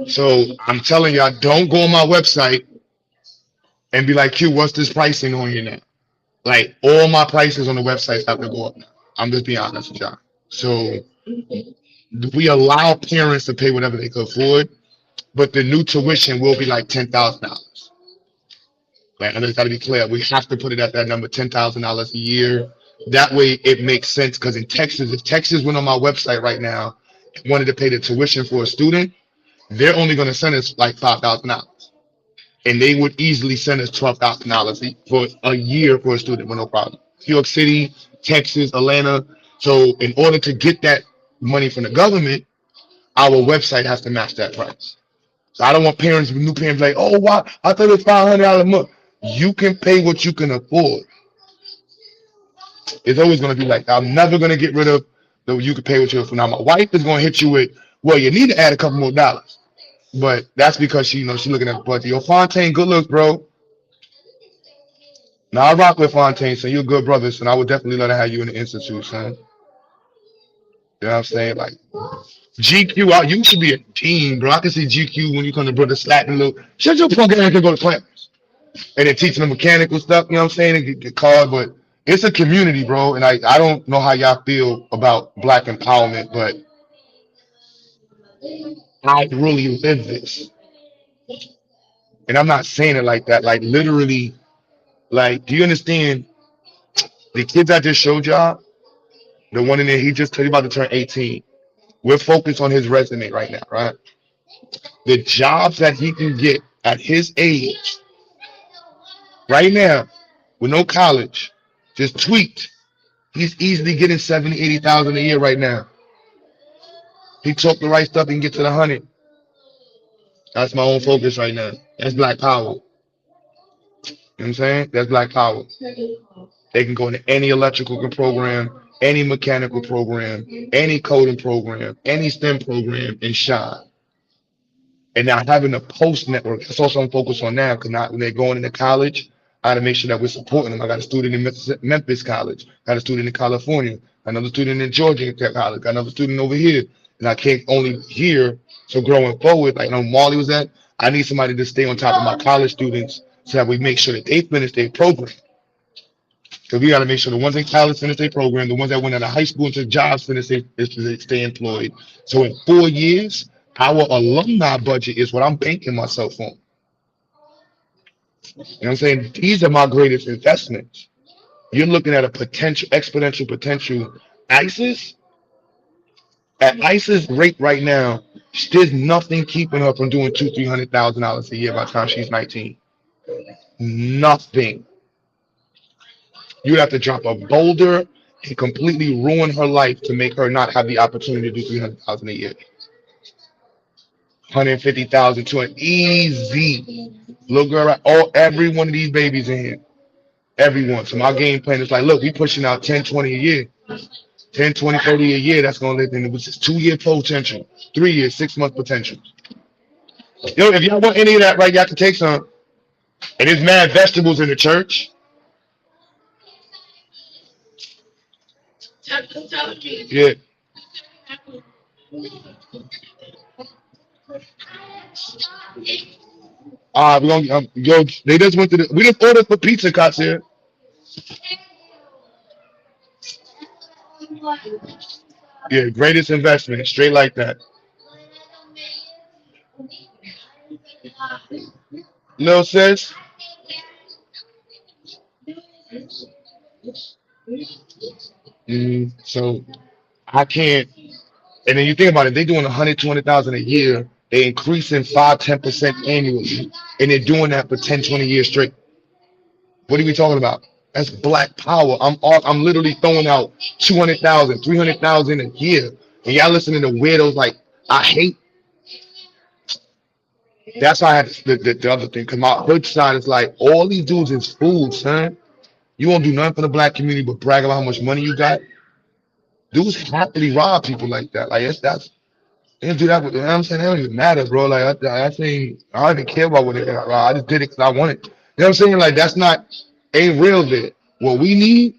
So I'm telling y'all, don't go on my website and be like, Q, what's this pricing on here now? Like all my prices on the websites have to go up now. I'm just being honest with y'all. So we allow parents to pay whatever they can afford, but the new tuition will be like $10,000. Like, I just got to be clear. We have to put it at that number, $10,000 a year. That way it makes sense. Because in Texas, if Texas went on my website right now and wanted to pay the tuition for a student, they're only going to send us like $5,000. And they would easily send us $12,000 for a year for a student with no problem. New York City, Texas, Atlanta. So in order to get that money from the government, our website has to match that price. So I don't want new parents like, oh, wow, I thought it was $500 a month. You can pay what you can afford. It's always going to be like that. I'm never going to get rid of the you can pay what you can afford. Now, my wife is going to hit you with, well, you need to add a couple more dollars. But that's because she's looking at the budget. Yo, Fontaine, good looks, bro. Now, I rock with Fontaine, so you're a good brother, so I would definitely let her have you in the institute, son. You know what I'm saying? Like, GQ, you should be a team, bro. I can see GQ when you come to brother slapping a little. Shut your punk ass and go to class. And then teaching them mechanical stuff, you know what I'm saying? And get called, but it's a community, bro. And I don't know how y'all feel about black empowerment, but I really live this. And I'm not saying it like that. Like literally, like, do you understand? The kids I just showed y'all, the one in there, he just told you about to turn 18. We're focused on his resume right now, right? The jobs that he can get at his age, right now, with no college, just tweaked. He's easily getting 70, 80,000 a year right now. He talked the right stuff and get to the 100. That's my own focus right now. That's black power. You know what I'm saying? That's black power. They can go into any electrical program, any mechanical program, any coding program, any STEM program, and shine. And now having a post network, that's also I'm focused on now, because now when they're going into college, I gotta make sure that we're supporting them. I got a student in Memphis College, got a student in California, another student in Georgia College, got another student over here. And I can't only here, so growing forward, like Marley was at, I need somebody to stay on top of my college students so that we make sure that they finish their program. Because we got to make sure the ones in college finish their program, the ones that went out of high school into jobs finish they stay employed. So in 4 years, our alumni budget is what I'm banking myself on. You know what I'm saying? These are my greatest investments. You're looking at a exponential potential. ISIS, at ISIS rate right now, there's nothing keeping her from doing $200,000-$300,000 a year by the time she's 19. Nothing. You'd have to drop a boulder and completely ruin her life to make her not have the opportunity to do $300,000 a year. 150,000 to an easy. Look, girl, every one of these babies in here. Everyone. So my game plan is like, look, we pushing out 10, 20 a year. 10, 20, 30 a year. That's going to live in, which is 2 year potential, 3 years, 6 month potential. Yo, if y'all want any of that, right, y'all can take some. And there's mad vegetables in the church. Yeah. We're gonna go. They just went to the. We just ordered for pizza cuts here. Yeah, greatest investment, straight like that. No sense. So I can't. And then you think about it, they doing 100, 200,000 a year. They increasing 5, 10% annually, and they're doing that for 10, 20 years straight. What are we talking about? That's black power. I'm literally throwing out 200,000, 300,000 a year, and y'all listening to weirdos like I hate. That's why I had the other thing, because my hood side is like all these dudes is fools, son. You won't do nothing for the black community but brag about how much money you got. Dudes happily rob people like that. Like that's they do that with, you know what I'm saying? It don't even matter, bro. Like I think I don't even care about what they got. I just did it because I wanted. You know what I'm saying? Like that's not ain't real there. What we need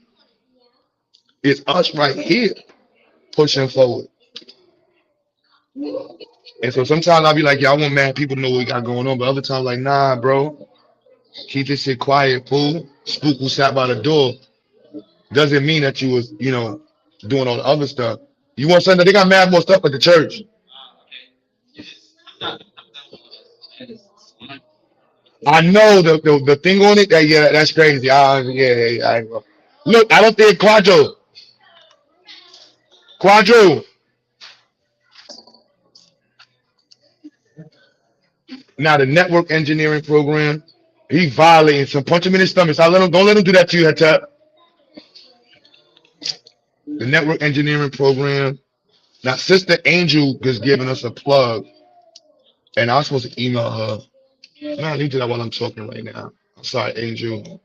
is us right here pushing forward. And so sometimes I'll be like, yeah, I want mad people to know what we got going on. But other times, like, nah, bro, keep this shit quiet, fool. Spook who sat by the door doesn't mean that you was, doing all the other stuff. You want something? They got mad more stuff at the church. I know the thing on it. That yeah, that's crazy. Yeah. Look, I don't think Quadro. Now the network engineering program, he violating some. Punch him in his stomach. So I let him. Don't let him do that to you, Hatep. The network engineering program. Now, Sister Angel is giving us a plug, and I was supposed to email her. Man, I need to do that while I'm talking right now. I'm sorry, Angel.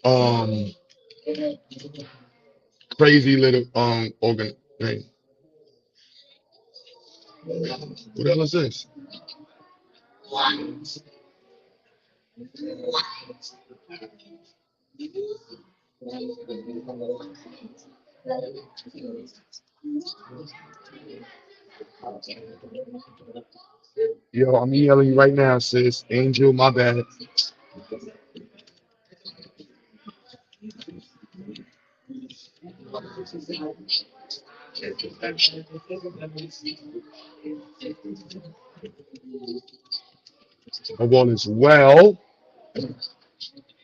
Um, crazy little organ. Hey, what the hell is this? Yo, I'm emailing you right now, sis. Angel, my bad. Hope all is well.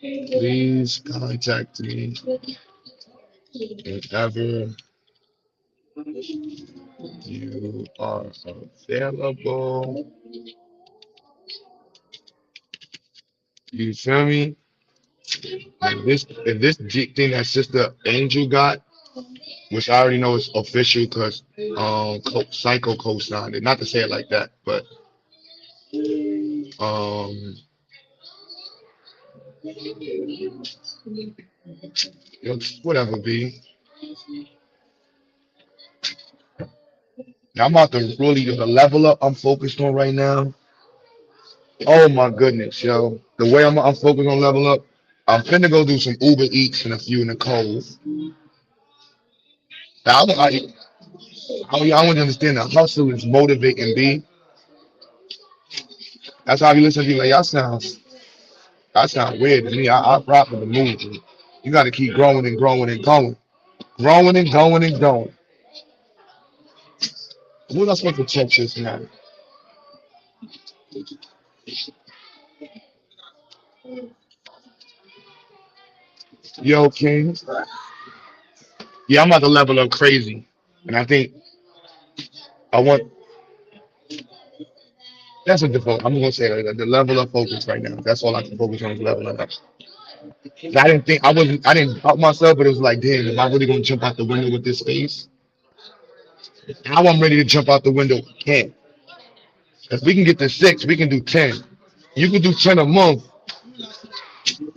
Please contact me whenever you are available. You feel me? Like this, if this thing that Sister Angel got, which I already know is official because Psycho co-signed it. Not to say it like that, but um, whatever. Be. Now I'm about to really the level up I'm focused on right now. Oh my goodness, yo. The way I'm focused on level up, I'm finna go do some Uber Eats and a few in the cold. I want to understand that hustle is motivating B. That's how you listen to people like y'all sound weird to me. I rock with the mood. You gotta keep growing and growing and going. Growing and going and going. What else supposed to check this now? Yo, King. Yeah, I'm about to level up crazy. And I think I want that's a default. I'm gonna say that the level of focus right now. That's all I can focus on is leveling up. I didn't help myself, but it was like, damn, am I really gonna jump out the window with this space? Now I'm ready to jump out the window again. If we can get to 6, we can do 10. You can do 10 a month.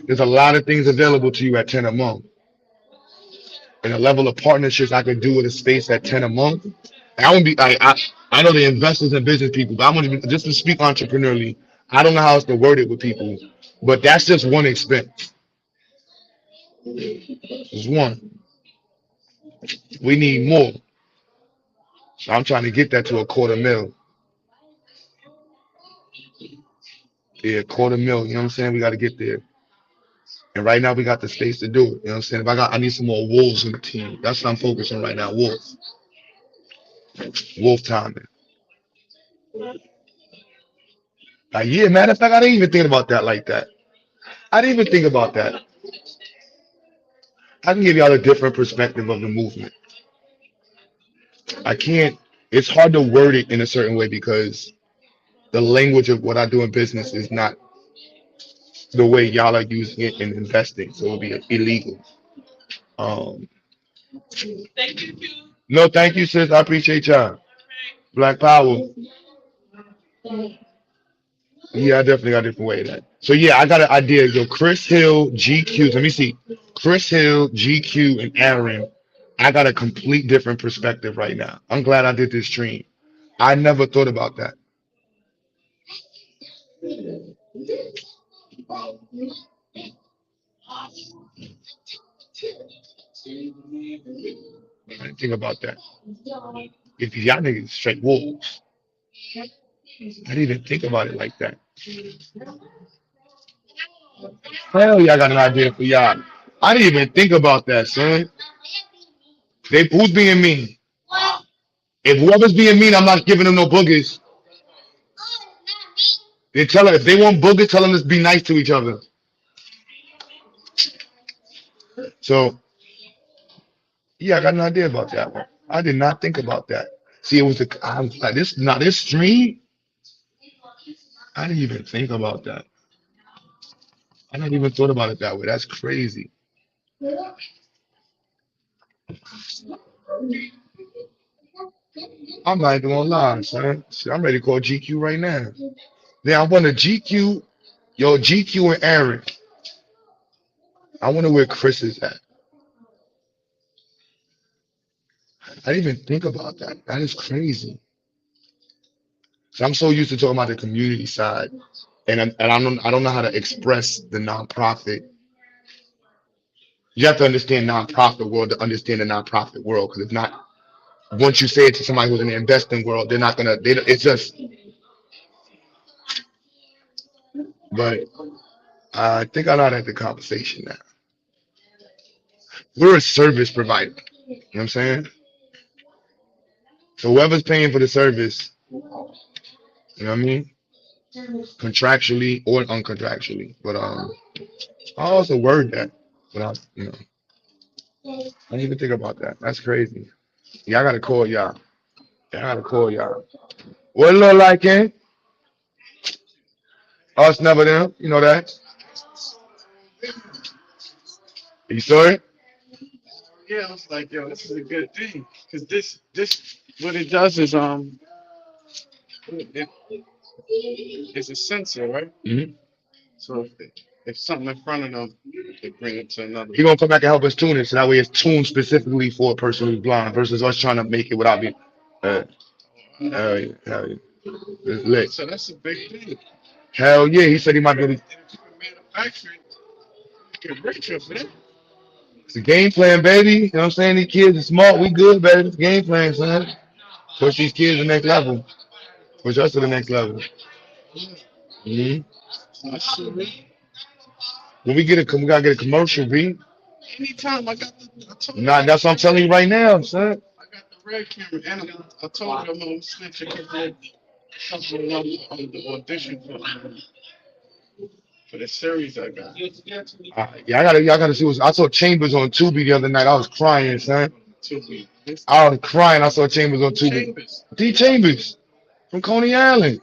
There's a lot of things available to you at 10 a month. And the level of partnerships I could do with a space at 10 a month. And I wouldn't be I know the investors and business people, but I want to just to speak entrepreneurially. I don't know how else to word it with people, but that's just one expense. It's one. We need more. So I'm trying to get that to a quarter mil. Yeah, quarter mil. You know what I'm saying? We got to get there. And right now we got the space to do it. You know what I'm saying? If I need some more wolves in the team. That's what I'm focusing on right now. Wolves. Wolf timing. Like, yeah, matter of fact, I didn't even think about that like that. I didn't even think about that. I can give y'all a different perspective of the movement. I can't, it's hard to word it in a certain way because the language of what I do in business is not the way y'all are using it in investing. So it'll be illegal. Um, no, thank you, sis. I appreciate y'all. Black Power. Yeah, I definitely got a different way of that. So yeah, I got an idea. Yo, Chris Hill, GQ. Let me see. Chris Hill, GQ, and Aaron. I got a complete different perspective right now. I'm glad I did this stream. I never thought about that. I didn't think about that. If y'all niggas straight wolves, I didn't even think about it like that. Hell yeah, I got an idea for y'all. I didn't even think about that, son. Who's being mean? If whoever's being mean, I'm not giving them no boogers. They tell her if they want boogers, tell them to be nice to each other. So yeah, I got an idea about that one. I did not think about that. See, it was I'm like this. Now this stream, I didn't even think about that. I never even thought about it that way. That's crazy. I'm not even gonna lie, son. Shit, I'm ready to call GQ right now. Now I want a GQ, yo, GQ and Aaron. I wonder where Chris is at. I didn't even think about that. That is crazy. So I'm so used to talking about the community side, and I don't know how to express the nonprofit. You have to understand nonprofit world to understand the nonprofit world. Because if not, once you say it to somebody who's in the investing world, they're not gonna. It's just. But I think I know how to have the conversation now. We're a service provider. You know what I'm saying? So whoever's paying for the service, you know what I mean, contractually or uncontractually. But I also word that, but I didn't even think about that. That's crazy. Yeah, I gotta call y'all. Yeah, I gotta call y'all. What it look like, eh? Us never them. You know that. You saw it? Yeah, I was like, yo, this is a good thing. Because this, what it does is, it, it's a sensor, right? Mm-hmm. So if something in front of them, they bring it to another. He gonna come back and help us tune it, so that way it's tuned specifically for a person who's blind versus us trying to make it without being. Hell yeah, hell yeah. It's lit. So that's a big thing. Hell yeah, he said he might be able to. And if you can manufacture it, you get richer for that. It's a game plan, baby. You know what I'm saying? These kids are smart. We good, baby. It's a game plan, son. Push these kids to the next level. Push us to the next level. hmm That's true. When we gotta get a commercial, B. Anytime I told you, Nah, that's what I'm telling you right now, son. I got the red camera, and I told you I'm gonna snatch a couple of them on the audition for the series I got. Yeah, y'all gotta see what I saw Chambers on Tubi the other night. I was crying, son. Tubi. I was crying. I saw Chambers on Tubi. Chambers. D Chambers from Coney Island.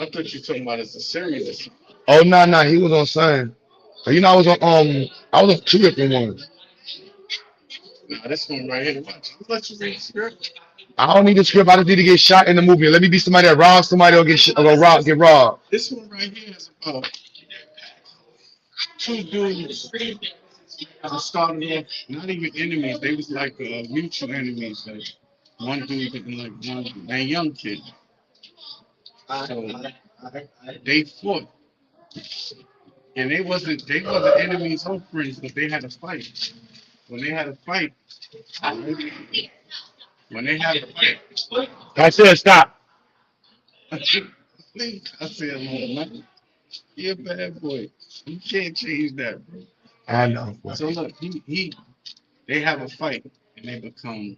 I thought you were talking about as a series or something. Oh no, he was on Sun. You know, I was on two different ones. Nah, this one right here. Watch. Let you read the script. I don't need the script. I just need to get shot in the movie. Let me be somebody that robs somebody or get robbed. This one right here is about two dudes who started off not even enemies. They was like mutual enemies. Like one dude and like one a young kid. So they fought, and they wasn't enemies or friends, but they had a fight. when they had a fight, when they had a fight, I said stop. leave Cassie alone, man. You're a bad boy. You can't change that, bro. I know. So look, they have a fight and they become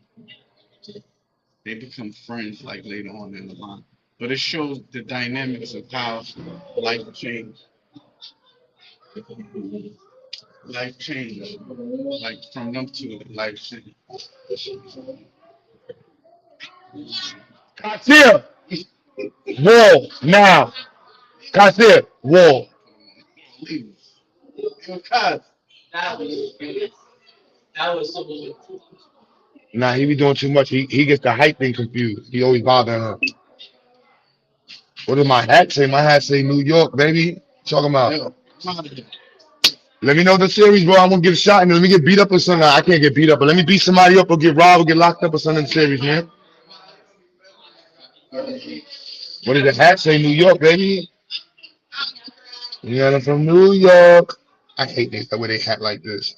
friends like later on in the line. But it shows the dynamics of how life changed. Life changed. Like from them two, life changed. Garcia, wall now. Garcia, wall. Leave. Yo, Cos, Nah, he be doing too much. He gets the hype thing confused. He always bothering her. What does my hat say? My hat say New York, baby. Talking about. yo, come out of here. Let me know the series, bro. I'm gonna get shot and let me get beat up or something. I can't get beat up, but let me beat somebody up or get robbed or get locked up or something in the series, man. What does the hat say? New York, baby. Yeah, I'm from New York. I hate the way they hat like this.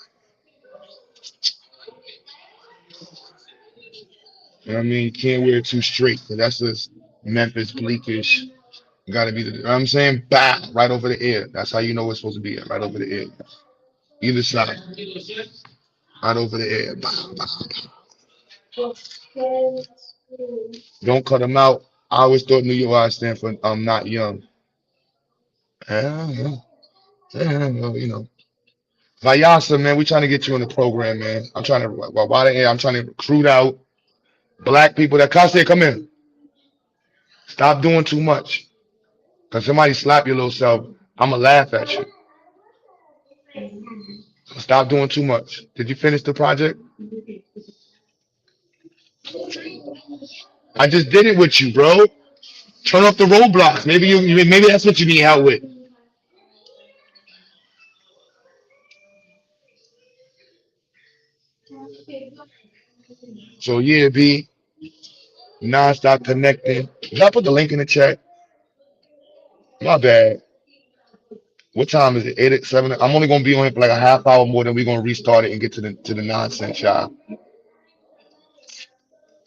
You know what I mean? You can't wear it too straight, 'cause that's just Memphis bleakish. Gotta be the, you know what I'm saying? Bow, right over the ear. That's how you know it's supposed to be at, right over the ear. Either side, right over the ear. Bow, bow, bow. Don't cut them out. I always thought New York I stand for I'm not young. Yeah, you know. Vayasa, man, we trying to get you in the program, man. I'm trying to, why the air? I'm trying to recruit out black people that Kase, come in. Stop doing too much. Cause somebody slap your little self, I'ma laugh at you. Stop doing too much. Did you finish the project? I just did it with you, bro. Turn off the roadblocks. Maybe that's what you need help with. So yeah, B, non-stop connecting. Did I put the link in the chat? My bad. What time is it? 8 7. I'm only gonna be on it for like a half hour more, then we're gonna restart it and get to the nonsense, y'all.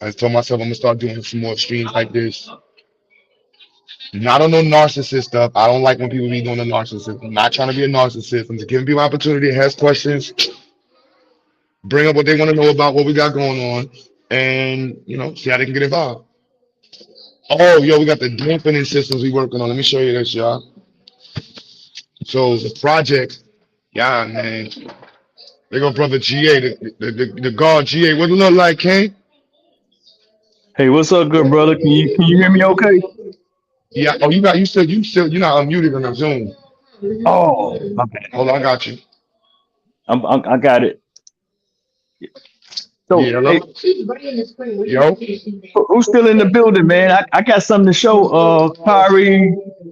I just told myself I'm gonna start doing some more streams like this. Not on no narcissist stuff. I don't like when people be doing the narcissist. I'm not trying to be a narcissist. I'm just giving people opportunity, ask questions, bring up what they want to know about what we got going on, and see how they can get involved. Oh, yo, we got the dampening systems we working on. Let me show you this, y'all. So the project, yeah, man. They go brother GA, the guard GA. What it look like, King? Hey, what's up, good brother? Can you hear me okay? Yeah. Oh, you're not unmuted on the Zoom. Oh, my bad. Hold on, I got you. I got it. So, Yeah, hey, hello. Yo. who's still in the building, man? I got something to show. Kyrie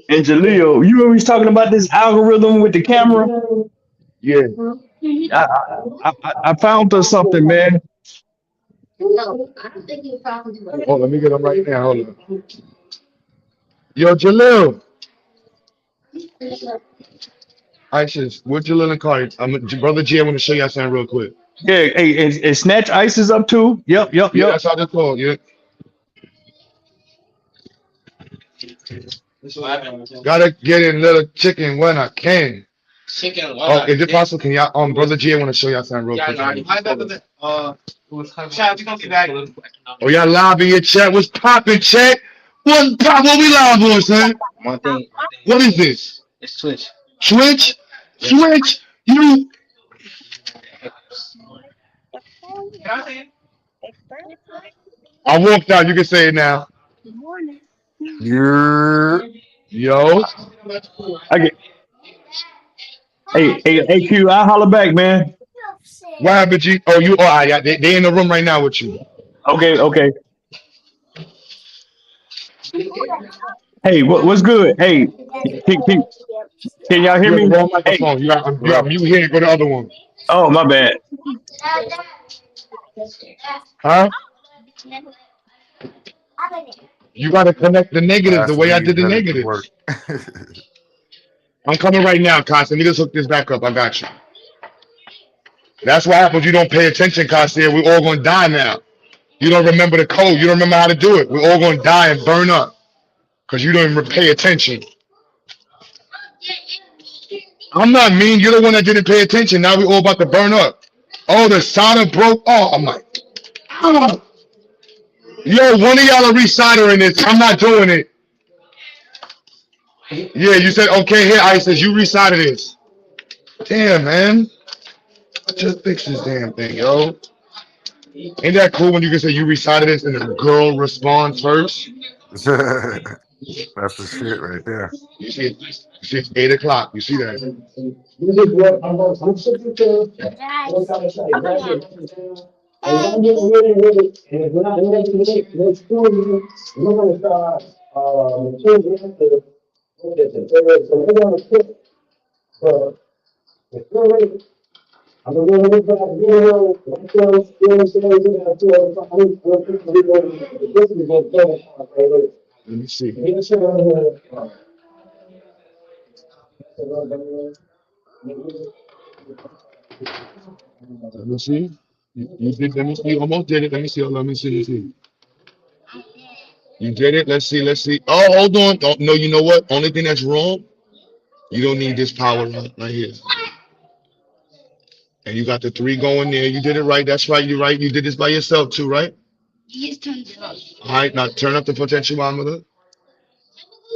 and Jaleel. You always talking about this algorithm with the camera? Yeah. I found us something, man. Oh, let me get them right now. Hold on. Yo, Jaleel. ISIS, what Jaleel and Cardi? Brother G, I want to show you something real quick. Yeah, hey, and Snatch Ice is up too. Yep. Yeah, that's how they're called. Yeah. Gotta get in little chicken when I can. Chicken. Oh, is it possible? Can y'all, Brother G, I want to show y'all something real quick. Chad, you gonna be back? Oh, y'all live in your chat. What's poppin', chat? What's pop? What we live on, son? One thing. What is this? It's Twitch. Twitch? Twitch? You? I walked out. You can say it now. Yo. Okay. Hey, Q, I'll holler back, man. What happened, G? Oh, yeah, they in the room right now with you. Okay. Hey, what's good? Hey, can y'all hear me? You have the wrong microphone. You got mute here and go to the other one. Oh, my bad. Huh? You got to connect the negatives the way I did the negatives. I'm coming right now, Constant. Let me just hook this back up. I got you. That's what happens. You don't pay attention, Cassia. We're all gonna die now. You don't remember the code. You don't remember how to do it. We're all gonna die and burn up because you don't even pay attention. I'm not mean. You're the one that didn't pay attention. Now we all about to burn up. Oh, the solder broke. Oh, I'm like, oh. Yo, one of y'all are resoldering this. I'm not doing it. Yeah, you said okay. Here, I says you resolder this. Damn, man. Just fix this damn thing, yo. Ain't that cool when you can say you resolder this and the girl responds first? That's the shit right there. You see, it's 8 o'clock. You see that? This is what I'm sitting there. What Guys, kind of say? I'm Write gonna. it down. And when Hey, I'm getting ready with it, and if we're not making it, next quarter, we're gonna start, the children, look at the, so we're gonna put, the story, I'm gonna go look at the video, let's go, we got 2 other, this is what's going on, right? Let me see. Get the shit on here. Let me see. You did. Let me see. You almost did it. Let me see. Let me see. Let me see. You did it. Let's see. Let's see. Oh, hold on. Oh, no, you know what? Only thing that's wrong. You don't need this power right here. And you got the 3 going there. You did it right. That's right. You're right. You did this by yourself too, right? he just turned it off. All right. Now turn up the potentiometer.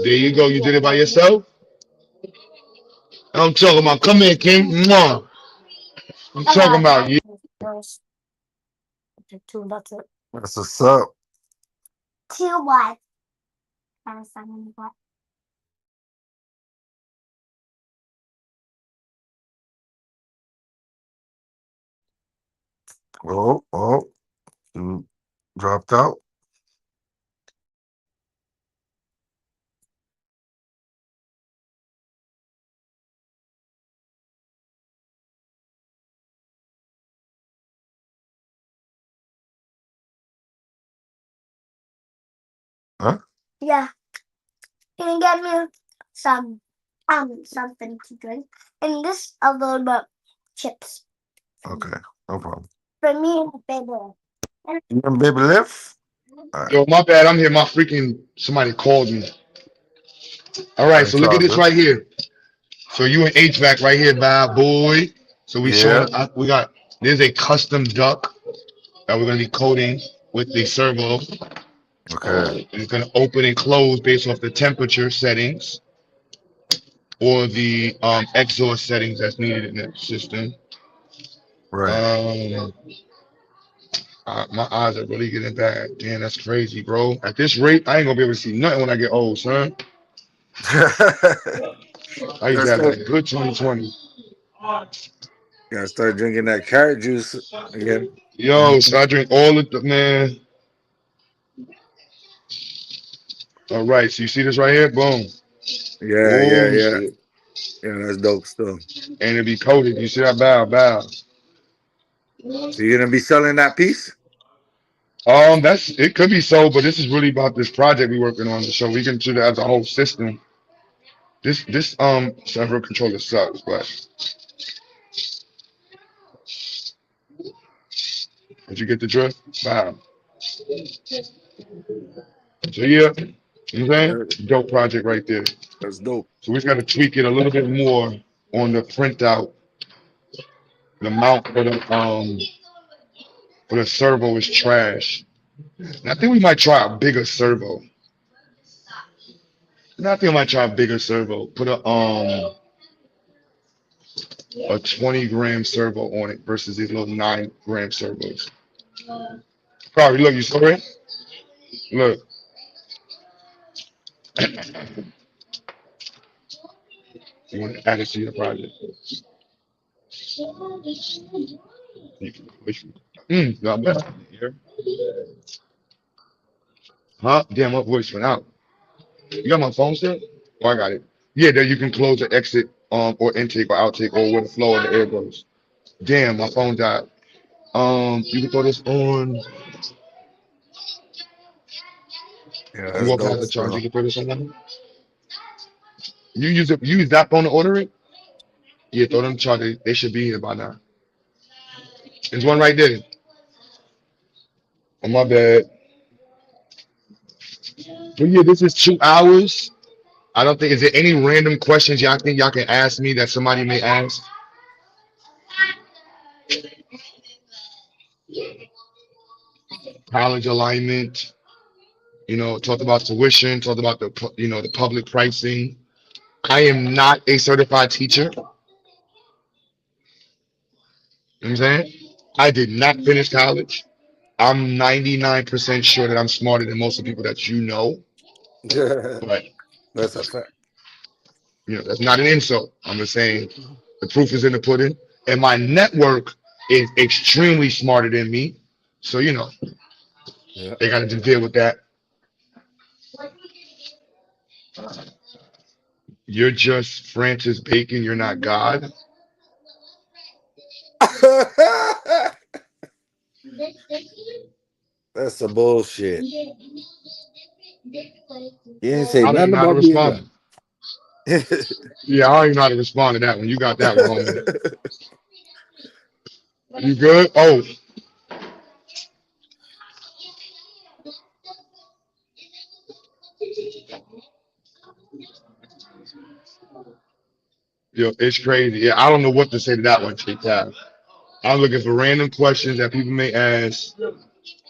There you go. You did it by yourself. I'm talking about. Come here, King. Mwah. I'm talking about you. That's it. That's what's up. 2 what? I was saying what? Oh, you dropped out. Huh? Yeah. Can you get me some something to drink? And this a little bit chips. Okay, no problem. For me and baby. You and baby lift? All right. Yo, my bad. I'm here. My freaking somebody called me. All right. So It's look all at this good. right here. So you in HVAC right here, bad boy. So we Yeah. showing. We got. There's a custom duct that we're gonna be coating with the servo. Okay. It's gonna open and close based off the temperature settings or the exhaust settings that's needed in the system. Right. Um, my eyes are really getting bad. Damn, that's crazy, bro. At this rate, I ain't gonna be able to see nothing when I get old, son. I used gotta to have start, that good 2020. gotta start drinking that carrot juice again. Yo, so I drink all of the man. All right, so you see this right here? Boom. Oh Yeah. shit. Yeah, that's dope still. And it be coated. You see that? Bow. So you're gonna be selling that piece? That's it. Could be so, but this is really about this project we working on. So we can do that as a whole system. This servo controller sucks, but you get the drift. Wow. So yeah, you know what I'm Yeah, saying? Dope project right there. that's dope. So we just got to tweak it a little bit more on the printout. The mount for the servo is trash. And I think we might try a bigger servo. And I think I might try a bigger servo. Put a 20-gram servo on it versus these little 9-gram servos. Probably look, you saw it? Look. You want to add it to your project. Not bad. Huh? Damn, my voice went out. You got my phone still? Oh, I got it. Yeah, there you can close the exit or intake or outtake or where the flow of the air goes. Damn, my phone died. You can throw this on. Yeah, You that's walk past dope the charger, you still. can throw this on one. You use it. You use that phone to order it. Yeah, throw them charger. They should be here by now. There's one right there. Oh, my bad. But yeah, this is 2 hours. I don't think, is there any random questions y'all think y'all can ask me that somebody may ask? College alignment, talked about tuition, talked about the public pricing. I am not a certified teacher. You know what I'm saying? I did not finish college. I'm 99% sure that I'm smarter than most of the people that you know, but That's a fact. that's not an insult. I'm just saying the proof is in the pudding, and my network is extremely smarter than me. So Yeah. they got to just deal with that. You're just Francis Bacon. You're not God. That's some bullshit. You ain't say I don't even nothing know how to about being God. respond. Yeah, I don't even know how to respond to that one. You got that one, homie. You good? Oh, it's crazy. Yeah, I don't know what to say to that one, Tab. I'm looking for random questions that people may ask,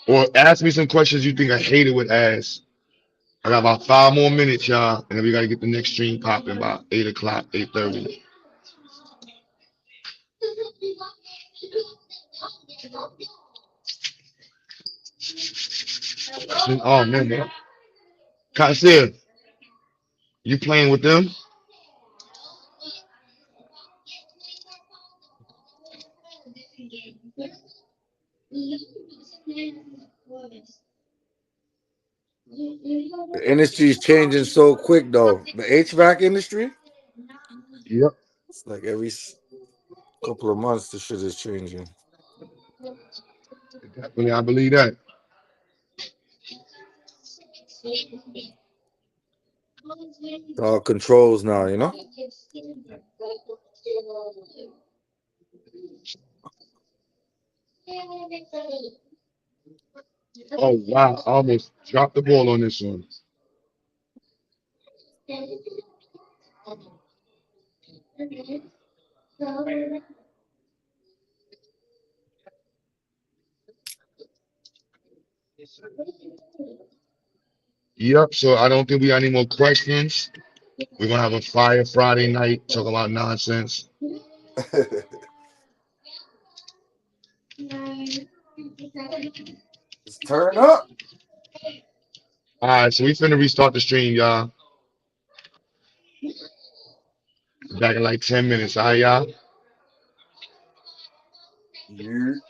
or ask me some questions you think a hater would ask. I got about 5 more minutes, y'all, and then we got to get the next stream popping by 8 o'clock, 8:30. Oh man. Kasir, you playing with them? The industry is changing so quick, though. The HVAC industry, Yep. it's like every couple of months, the shit is changing. Definitely, I believe that. It's all controls now, you know? Oh wow, I almost dropped the ball on this one. Yep. So I don't think we got any more questions. We're gonna have a fire Friday night, talk about nonsense. Just turn up. All right, so we finna restart the stream, y'all. Back in like 10 minutes. All right, y'all. You